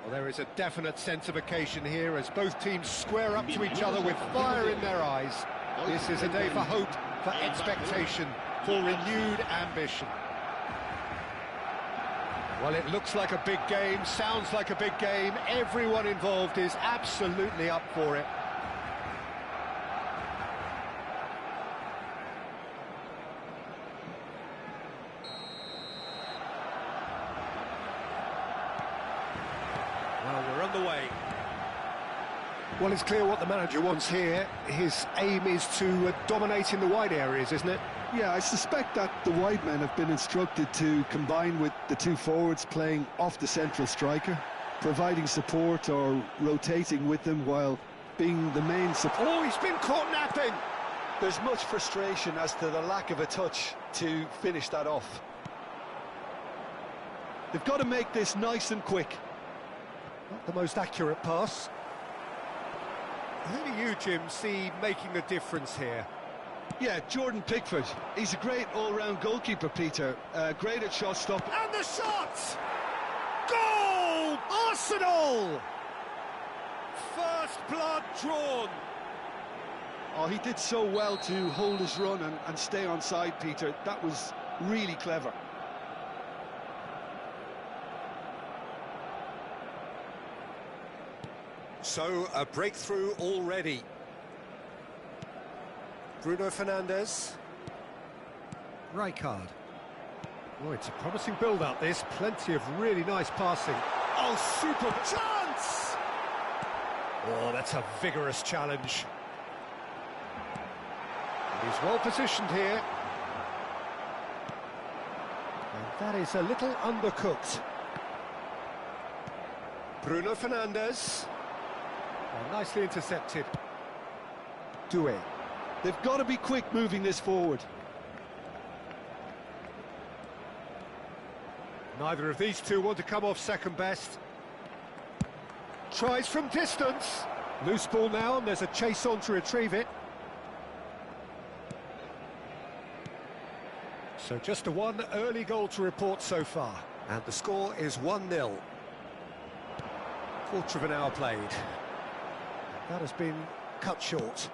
Well, there is a definite sense of occasion here as both teams square up to each other with fire in their eyes. This is a day for hope, for expectation, for renewed ambition. Well, it looks like a big game, sounds like a big game. Everyone involved is absolutely up for it. Well, we're underway. Well, it's clear what the manager wants here. His aim is to dominate in the wide areas, isn't it? Yeah, I suspect that the wide men have been instructed to combine with the two forwards playing off the central striker, providing support or rotating with them while being the main support. Oh, he's been caught napping! There's much frustration as to the lack of a touch to finish that off. They've got to make this nice and quick. Not the most accurate pass. Who do you, Jim, see making the difference here? Yeah, Jordan Pickford. He's a great all-round goalkeeper, Peter. Great at shot stop. And the shot! Goal! Arsenal! First blood drawn. Oh, he did so well to hold his run and stay on side, Peter. That was really clever. So, a breakthrough already. Bruno Fernandes. Rijkaard. Oh, it's a promising build-up, this. Plenty of really nice passing. Oh, super chance! Oh, that's a vigorous challenge. And he's well positioned here. And that is a little undercooked. Bruno Fernandes. Oh, nicely intercepted. Doué. They've got to be quick moving this forward. Neither of these two want to come off second best. Tries from distance. Loose ball now, and there's a chase on to retrieve it. So just a one early goal to report so far. And the score is 1-0. Quarter of an hour played. That has been cut short.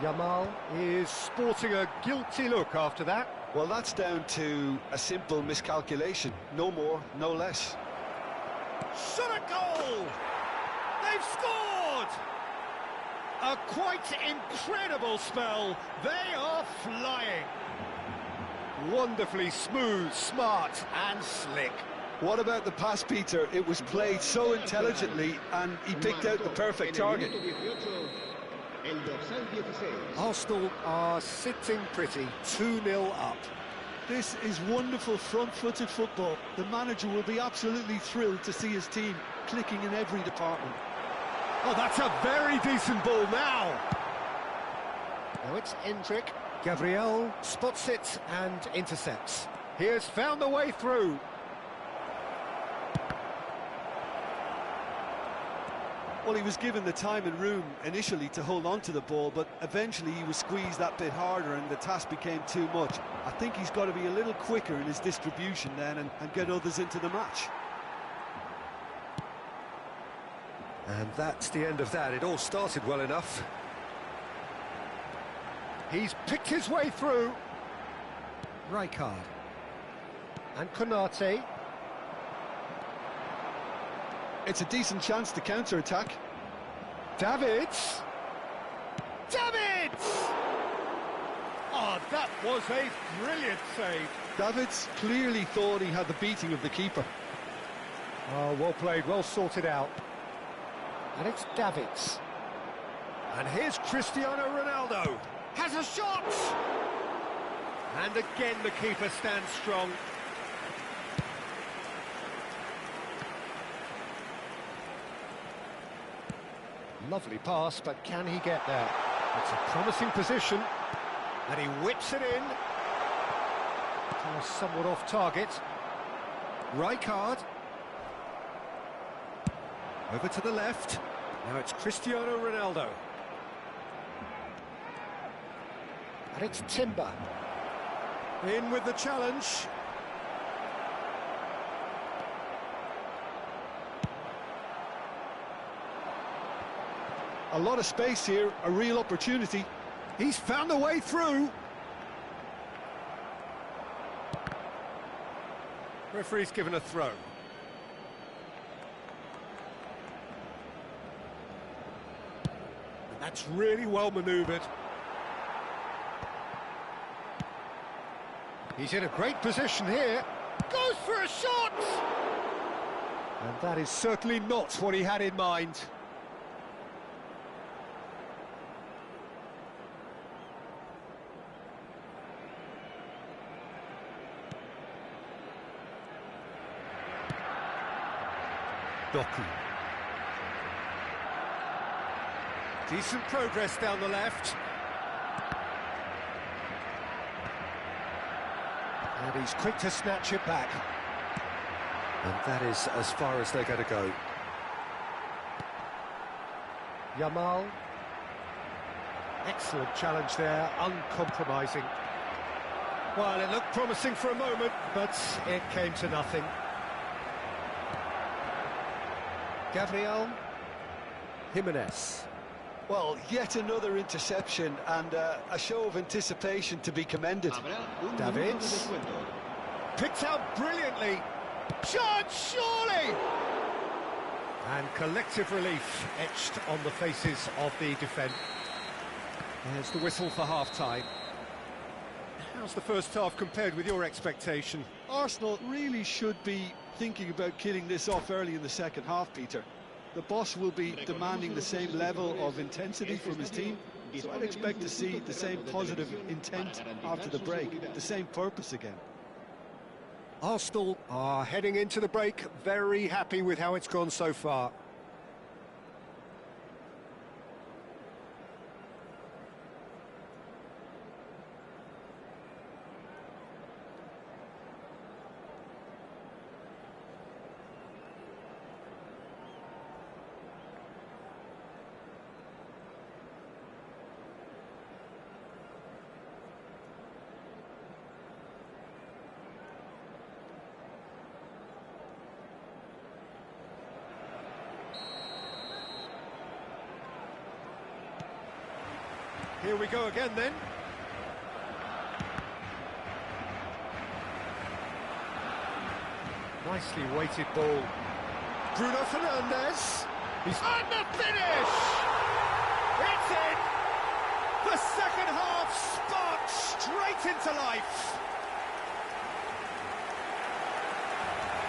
Yamal is sporting a guilty look after that. Well, that's down to a simple miscalculation. No more, no less. Shot a goal! They've scored! A quite incredible spell. They are flying. Wonderfully smooth, smart and slick. What about the pass, Peter? It was played so intelligently and he picked out the perfect target. Arsenal are sitting pretty, 2-0 up. This is wonderful front-footed football. The manager will be absolutely thrilled to see his team clicking in every department. Oh, that's a very decent ball now. Now it's Endrick. Gabriel spots it and intercepts. He has found the way through. Well, he was given the time and room initially to hold on to the ball, but eventually he was squeezed that bit harder and the task became too much. I think he's got to be a little quicker in his distribution then and get others into the match. And that's the end of that. It all started well enough. He's picked his way through. Rijkaard. And Konate. It's a decent chance to counter-attack. Davids! Davids! Oh, that was a brilliant save. Davids clearly thought he had the beating of the keeper. Oh, well played, well sorted out. And it's Davids. And here's Cristiano Ronaldo. Has a shot! And again the keeper stands strong. Lovely pass, but can he get there? It's a promising position. And he whips it in. Somewhat off target. Rijkaard. Over to the left. Now it's Cristiano Ronaldo. And it's Timber. In with the challenge. A lot of space here, a real opportunity. He's found a way through. Referee's given a throw. And that's really well manoeuvred. He's in a great position here. Goes for a shot! And that is certainly not what he had in mind. Doku. Decent progress down the left. And he's quick to snatch it back. And that is as far as they're going to go. Yamal. Excellent challenge there, uncompromising. Well, it looked promising for a moment, but it came to nothing. Gabriel Jimenez. Well, yet another interception and a show of anticipation to be commended. Davids. Picked out brilliantly. Chance, surely! And collective relief etched on the faces of the defence. There's the whistle for half-time. How's the first half compared with your expectation? Arsenal really should be thinking about killing this off early in the second half, Peter. The boss will be demanding the same level of intensity from his team, so I'd expect to see the same positive intent after the break, the same purpose again. Arsenal are heading into the break very happy with how it's gone so far. Here we go again then. Nicely weighted ball. Bruno Fernandes. He's on the finish! It's in! The second half sparked straight into life.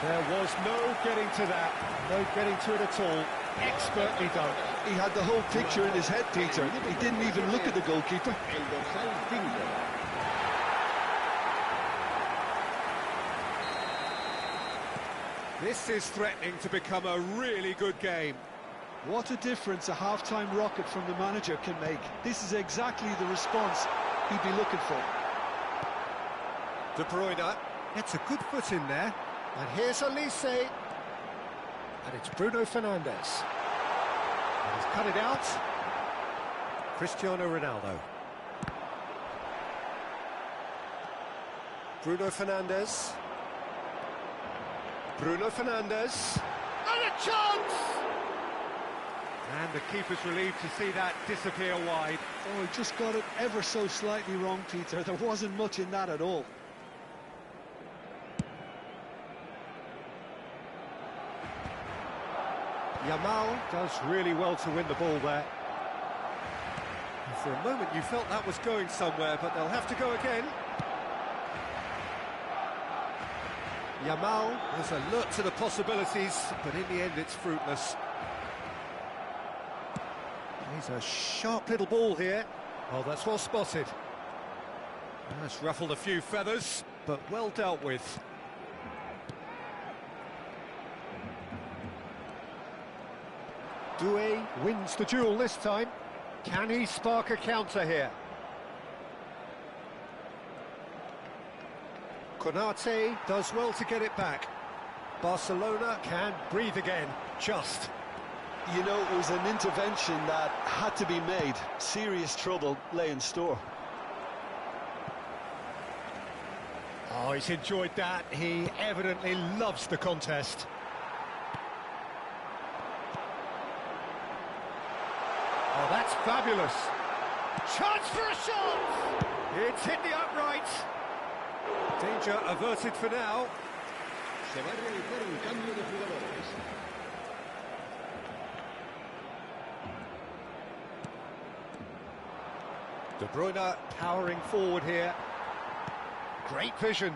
There was no getting to that. No getting to it at all. Expertly done. He had the whole picture in his head, Peter. He didn't even look at the goalkeeper. This is threatening to become a really good game. What a difference a half-time rocket from the manager can make. This is exactly the response he'd be looking for. De Bruyne gets a good foot in there. And here's Elise. And it's Bruno Fernandes. And he's cut it out. Cristiano Ronaldo. Bruno Fernandes. Bruno Fernandes. And a chance! And the keeper's relieved to see that disappear wide. Oh, he just got it ever so slightly wrong, Peter. There wasn't much in that at all. Yamal does really well to win the ball there. And for a moment you felt that was going somewhere, but they'll have to go again. Yamal was alert to the possibilities, but in the end it's fruitless. He's a sharp little ball here. Oh, that's well spotted. That's ruffled a few feathers, but well dealt with. Doué wins the duel this time. Can he spark a counter here? Konate does well to get it back. Barcelona can breathe again, just. You know, it was an intervention that had to be made. Serious trouble lay in store. Oh, he's enjoyed that. He evidently loves the contest. Fabulous. Chance for a shot! It's hit the upright. Danger averted for now. Se va a realizar un cambio de jugadores. De Bruyne powering forward here. Great vision.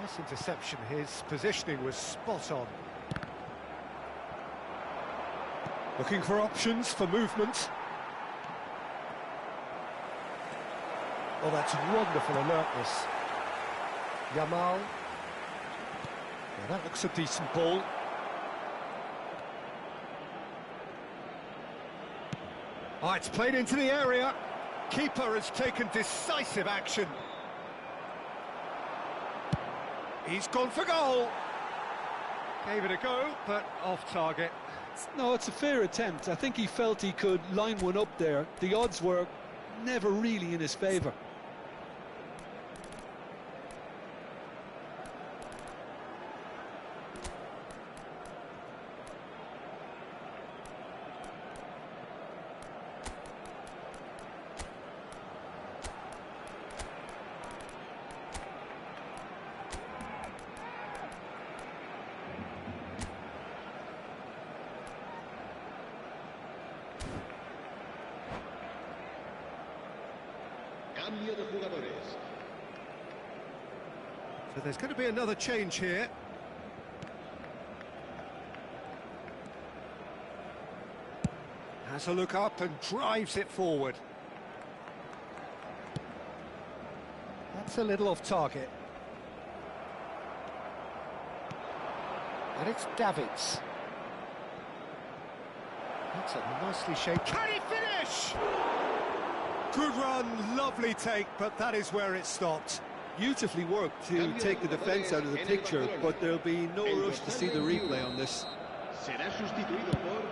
Nice interception. His positioning was spot on. Looking for options for movement. Oh, that's wonderful alertness. Yamal. Now that looks a decent ball. Oh, it's played into the area. Keeper has taken decisive action. He's gone for goal. Gave it a go, but off target. No, it's a fair attempt. I think he felt he could line one up there. The odds were never really in his favour. Cambio de jugadores. So there's going to be another change here. Has a look up and drives it forward. That's a little off target. And it's Davids. That's a nicely shaped... Can he finish? Good run, lovely take, but that is where it stopped. Beautifully worked to take the defence out of the picture, but there'll be no rush to see the replay on this. Será sustituido por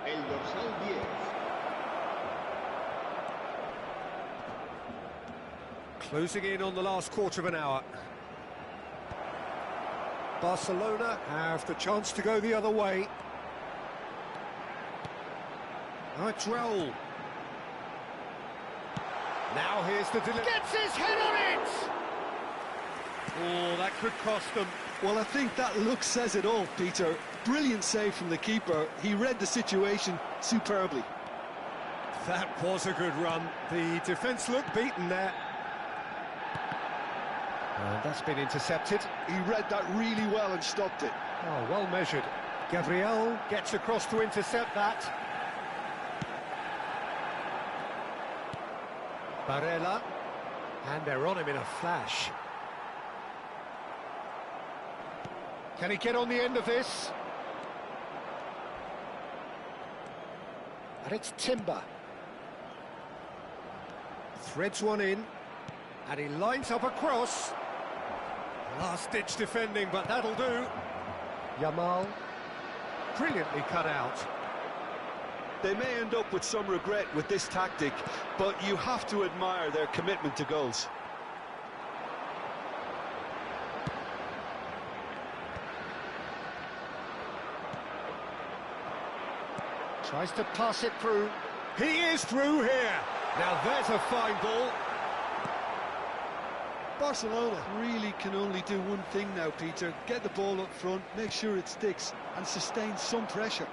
el dorsal 10. Closing in on the last quarter of an hour. Barcelona have the chance to go the other way. Oh, it's Raul. Now here's the delivery. Gets his head on it! Oh, that could cost them. Well, I think that look says it all, Peter. Brilliant save from the keeper. He read the situation superbly. That was a good run. The defence looked beaten there. And that's been intercepted. He read that really well and stopped it. Oh, well measured. Gabriel gets across to intercept that. Barella, and they're on him in a flash. Can he get on the end of this? And it's Timber. Threads one in, and he lines up a cross. Last-ditch defending, but that'll do. Yamal, brilliantly cut out. They may end up with some regret with this tactic, but you have to admire their commitment to goals. Tries to pass it through. He is through here. Now there's a fine ball. Barcelona really can only do one thing now, Peter. Get the ball up front, make sure it sticks, and sustain some pressure.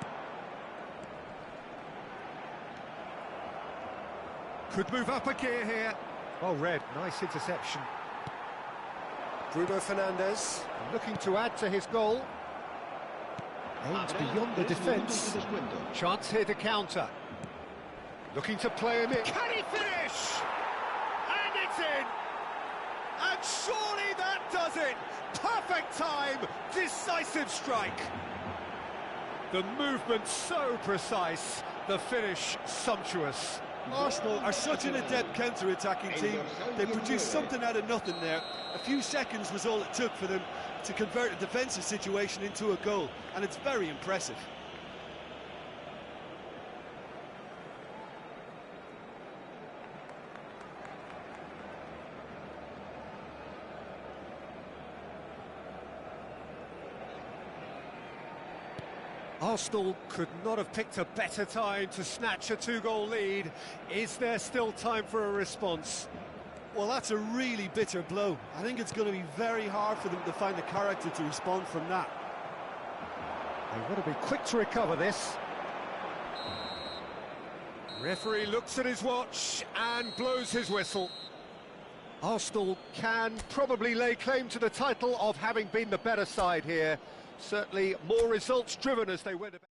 Could move up a gear here. Oh, Red, nice interception. Bruno Fernandes looking to add to his goal. Aims beyond the defence. Chance here to counter. Looking to play him in. Can he finish? And it's in! And surely that does it! Perfect time! Decisive strike! The movement so precise, the finish sumptuous. Arsenal are such an adept counter-attacking team. They produced something out of nothing there. A few seconds was all it took for them to convert a defensive situation into a goal, and it's very impressive. Arsenal could not have picked a better time to snatch a two-goal lead. Is there still time for a response? Well, that's a really bitter blow. I think it's going to be very hard for them to find the character to respond from that. They've got to be quick to recover this. Referee looks at his watch and blows his whistle. Arsenal can probably lay claim to the title of having been the better side here. Certainly more results driven as they went about.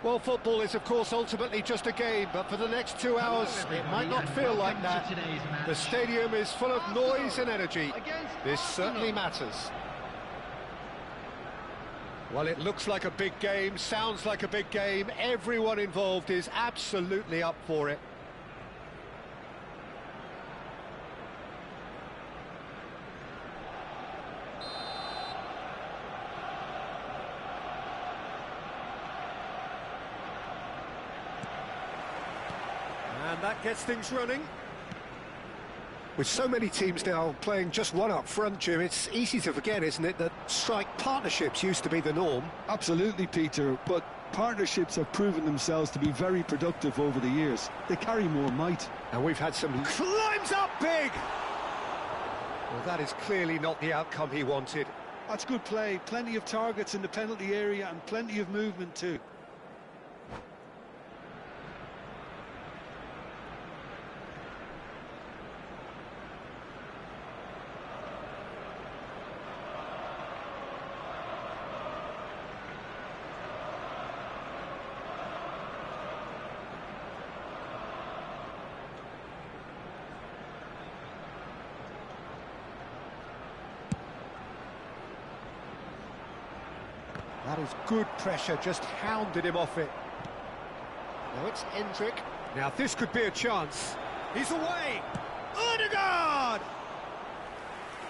Well, football is, of course, ultimately just a game, but for the next 2 hours, it might not feel like that. The stadium is full of noise and energy. This certainly matters. Well, it looks like a big game, sounds like a big game. Everyone involved is absolutely up for it. And that gets things running. With so many teams now playing just one up front, Jim, it's easy to forget, isn't it, that strike partnerships used to be the norm? Absolutely, Peter, but partnerships have proven themselves to be very productive over the years. They carry more might. And we've had some climbs up big! Well, that is clearly not the outcome he wanted. That's good play. Plenty of targets in the penalty area and plenty of movement too. That is good pressure, just hounded him off it. Now it's Endrick. Now this could be a chance. He's away! Odegaard!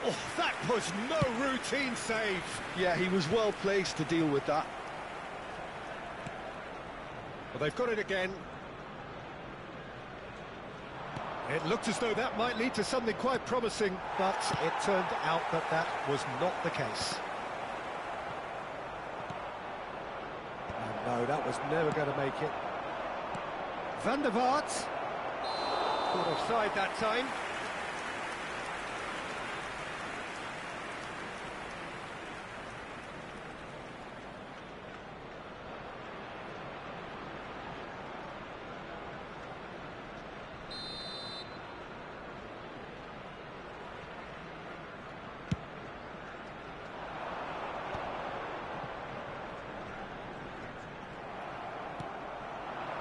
Oh, that was no routine save. Yeah, he was well placed to deal with that. Well, they've got it again. It looked as though that might lead to something quite promising, but it turned out that that was not the case. And no, that was never going to make it. Van der Vaart. Caught offside that time.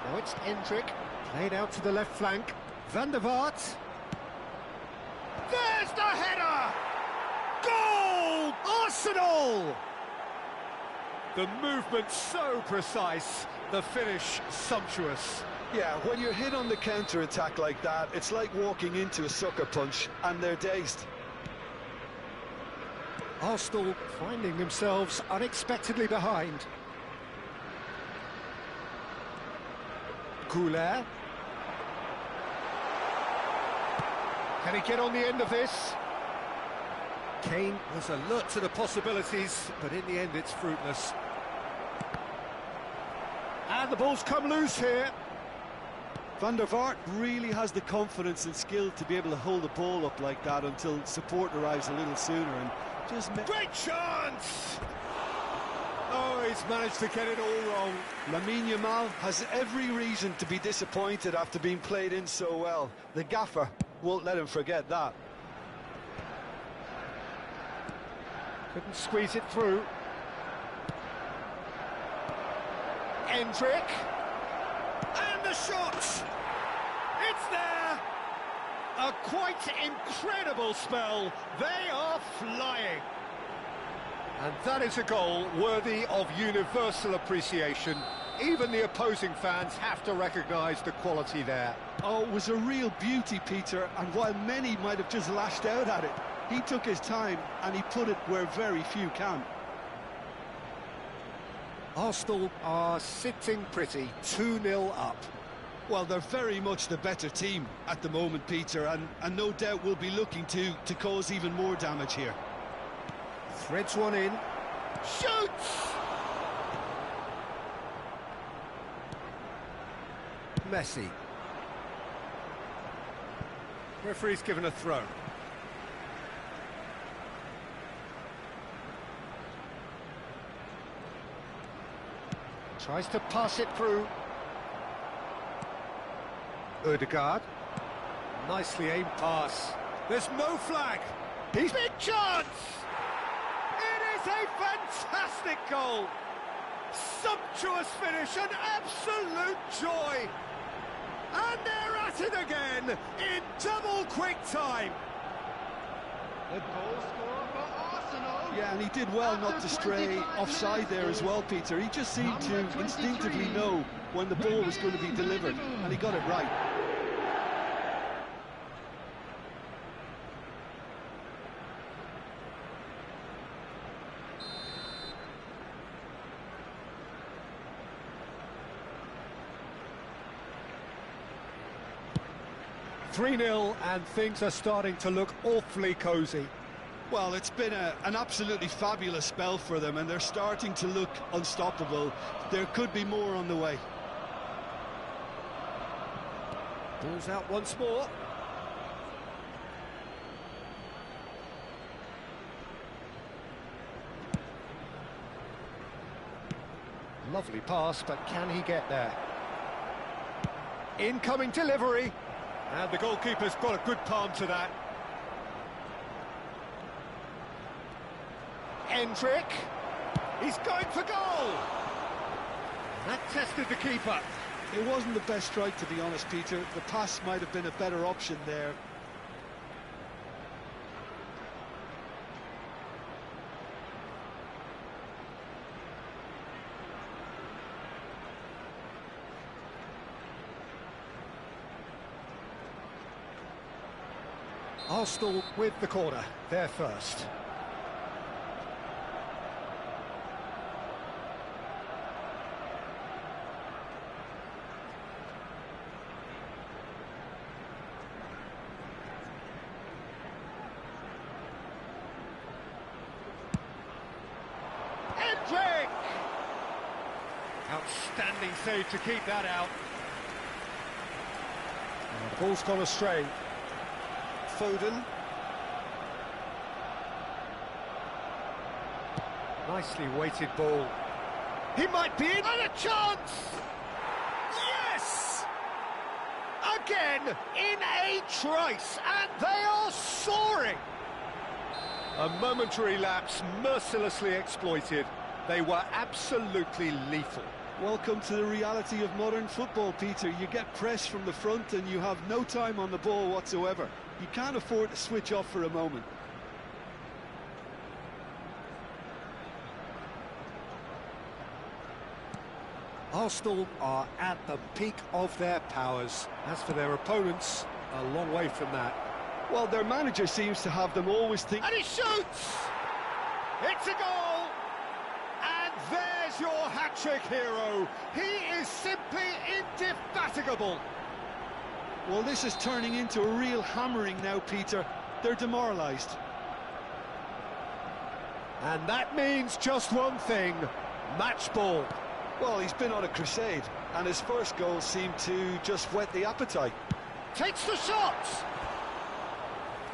Now it's Endrick, played out to the left flank. Van der Vaart. There's the header! Goal! Arsenal! The movement so precise, the finish sumptuous. Yeah, when you're hit on the counter-attack like that, it's like walking into a sucker punch, and they're dazed. Arsenal finding themselves unexpectedly behind. Goulet. Can he get on the end of this? Kane was alert to the possibilities, but in the end it's fruitless. And the ball's come loose here. Van der Vaart really has the confidence and skill to be able to hold the ball up like that until support arrives a little sooner, and just... Great chance! Oh, he's managed to get it all wrong. Lamine Yamal has every reason to be disappointed after being played in so well. The gaffer won't let him forget that. Couldn't squeeze it through. Endrick. And the shot! It's there! A quite incredible spell. They are flying. And that is a goal worthy of universal appreciation. Even the opposing fans have to recognise the quality there. Oh, it was a real beauty, Peter, and while many might have just lashed out at it, he took his time and he put it where very few can. Arsenal are sitting pretty, 2-0 up. Well, they're very much the better team at the moment, Peter, and no doubt will be looking to cause even more damage here. Threads one in. Shoots! Messi. Referee's given a throw. Tries to pass it through. Odegaard. Nicely aimed pass. There's no flag. He's big chance! It is a fantastic goal! Sumptuous finish, an absolute joy! And they're at it again, in double quick time! The goal scorer for Arsenal. Yeah, and he did well not to stray offside there as well, Peter. He just seemed to instinctively know when the ball was going to be delivered, and he got it right. (3-0) and things are starting to look awfully cosy. Well, it's been an absolutely fabulous spell for them, and they're starting to look unstoppable. There could be more on the way. Ball's out once more. Lovely pass, but can he get there? Incoming delivery. And the goalkeeper's got a good palm to that. Endrick. He's going for goal. That tested the keeper. It wasn't the best strike, to be honest, Peter. The pass might have been a better option there. Arsenal with the corner, they're first. Endrick! Outstanding save to keep that out. And the ball's gone astray. Foden. Nicely weighted ball. He might be in, and a chance! Yes! Again, in a trice, and they are soaring! A momentary lapse, mercilessly exploited. They were absolutely lethal. Welcome to the reality of modern football, Peter. You get pressed from the front and you have no time on the ball whatsoever. You can't afford to switch off for a moment. Arsenal are at the peak of their powers. As for their opponents, a long way from that. Well, their manager seems to have them always think... And he shoots! It's a goal! And there's your hat-trick hero. He is simply indefatigable. Well, this is turning into a real hammering now, Peter. They're demoralised. And that means just one thing, match ball. Well, he's been on a crusade, and his first goal seemed to just whet the appetite. Takes the shot!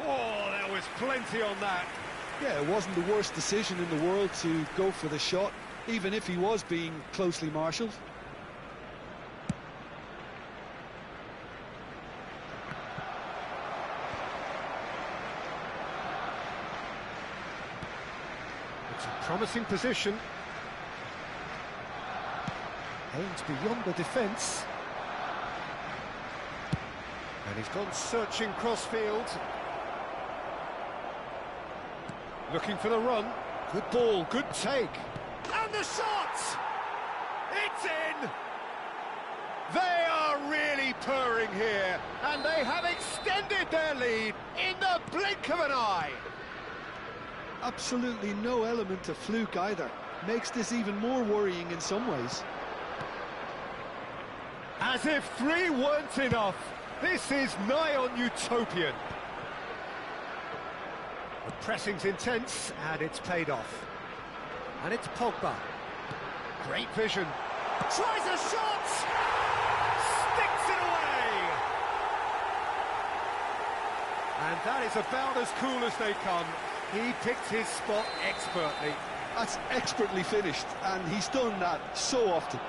Oh, there was plenty on that. Yeah, it wasn't the worst decision in the world to go for the shot, even if he was being closely marshalled. It's a promising position. Aimed beyond the defence. And he's gone searching crossfield. Looking for the run. Good ball, good take. And the shot! It's in! They are really purring here, and they have extended their lead in the blink of an eye. Absolutely no element of fluke either. Makes this even more worrying in some ways. As if 3 weren't enough, this is nigh on utopian. The pressing's intense, and it's paid off. And it's Pogba. Great vision. Tries a shot! Sticks it away! And that is about as cool as they come. He picked his spot expertly. That's expertly finished, and he's done that so often.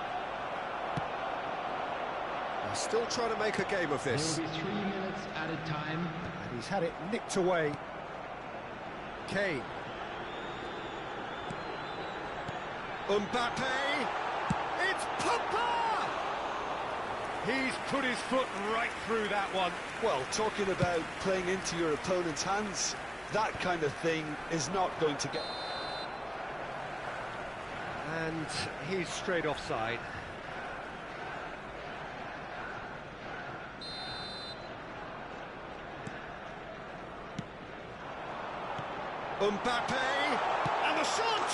They're still trying to make a game of this. There will be 3 minutes added time. And he's had it nicked away. Kane. Mbappe! It's Pogba! He's put his foot right through that one. Well, talking about playing into your opponent's hands, that kind of thing is not going to get... And he's straight offside. Mbappe! And the shot!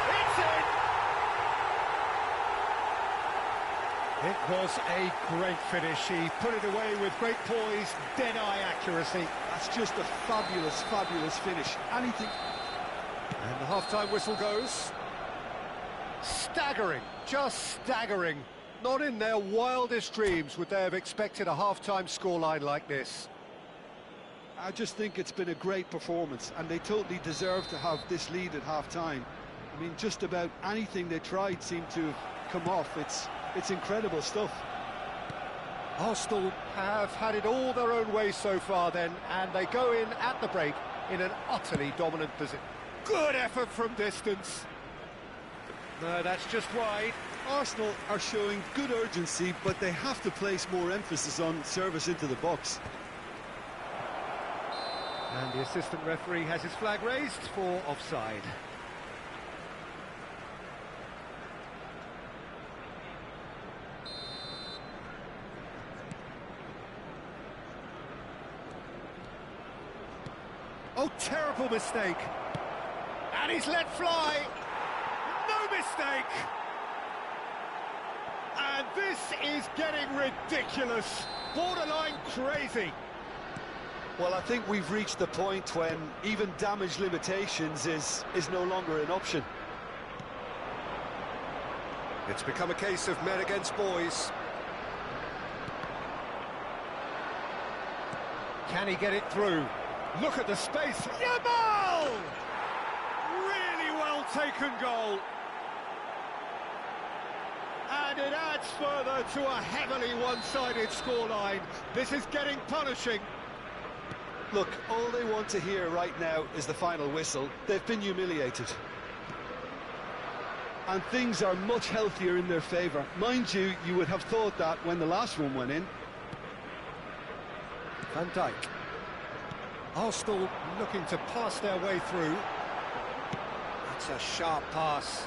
It's in! It was a great finish. He put it away with great poise, dead-eye accuracy. That's just a fabulous, fabulous finish. Anything... And the half-time whistle goes. Staggering, just staggering. Not in their wildest dreams would they have expected a half-time scoreline like this. I just think it's been a great performance, and they totally deserve to have this lead at half-time. I mean, just about anything they tried seemed to have come off. It's incredible stuff. Arsenal have had it all their own way so far then, and they go in at the break in an utterly dominant position. Good effort from distance. No, that's just wide. Arsenal are showing good urgency, but they have to place more emphasis on service into the box. And the assistant referee has his flag raised for offside. Oh, terrible mistake. And he's let fly. No mistake. And this is getting ridiculous. Borderline crazy. Well, I think we've reached the point when even damage limitations is no longer an option. It's become a case of men against boys. Can he get it through? Look at the space. Yamal! Really well taken goal. And it adds further to a heavily one-sided scoreline. This is getting punishing. Look, all they want to hear right now is the final whistle. They've been humiliated. And things are much healthier in their favour. Mind you, you would have thought that when the last one went in. Van Dijk. Arsenal looking to pass their way through. That's a sharp pass.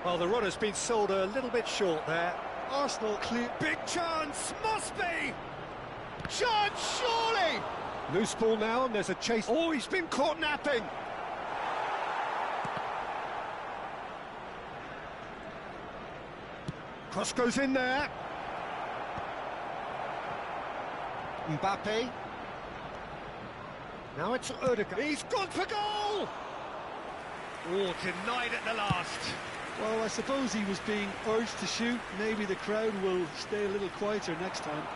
Well, the run has been sold a little bit short there. Arsenal clear. Big chance! Must be! Chance, surely! Loose ball now, and there's a chase. Oh, he's been caught napping! Cross goes in there. Mbappe. Now it's Odegaard. He's gone for goal! Oh, denied at the last. Well, I suppose he was being urged to shoot. Maybe the crowd will stay a little quieter next time.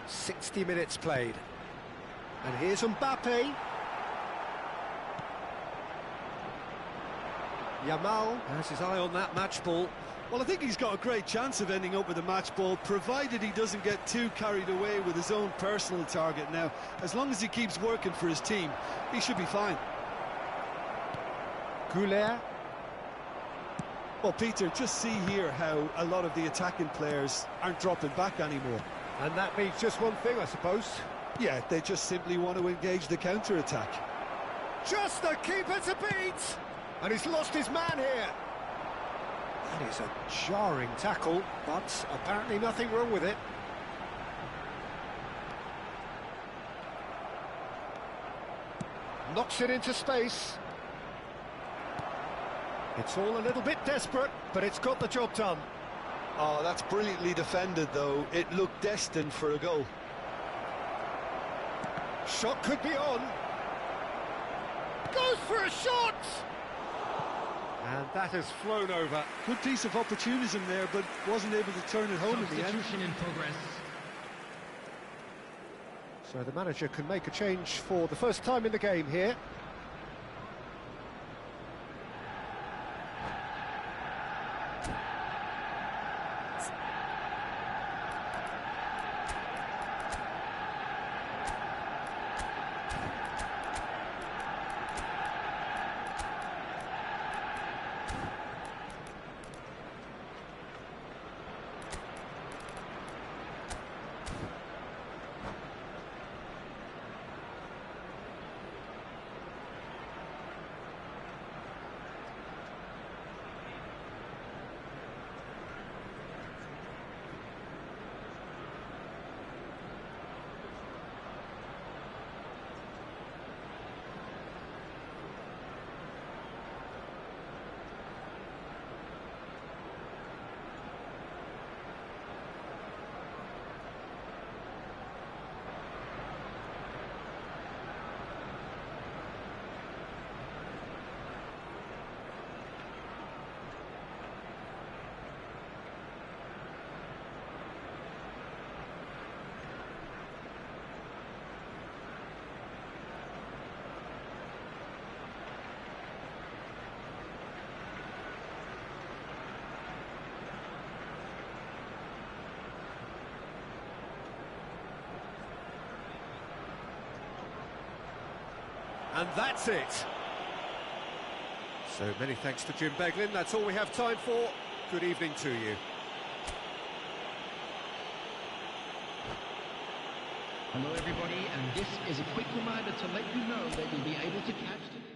60 minutes played. And here's Mbappe. Yamal has his eye on that match ball. Well, I think he's got a great chance of ending up with a match ball, provided he doesn't get too carried away with his own personal target now. As long as he keeps working for his team, he should be fine. Goulet. Well, Peter, just see here how a lot of the attacking players aren't dropping back anymore. And that means just one thing, I suppose. Yeah, they just simply want to engage the counter-attack. Just the keeper to beat! And he's lost his man here. That is a jarring tackle, but apparently nothing wrong with it. Knocks it into space. It's all a little bit desperate, but it's got the job done. Oh, that's brilliantly defended, though. It looked destined for a goal. Shot could be on. Goes for a shot! And that has flown over. Good piece of opportunism there, but wasn't able to turn it home in the end. Substitution in progress. So the manager can make a change for the first time in the game here. And that's it. So many thanks to Jim Beglin. That's all we have time for. Good evening to you. Hello everybody, and this is a quick reminder to let you know that you'll be able to catch the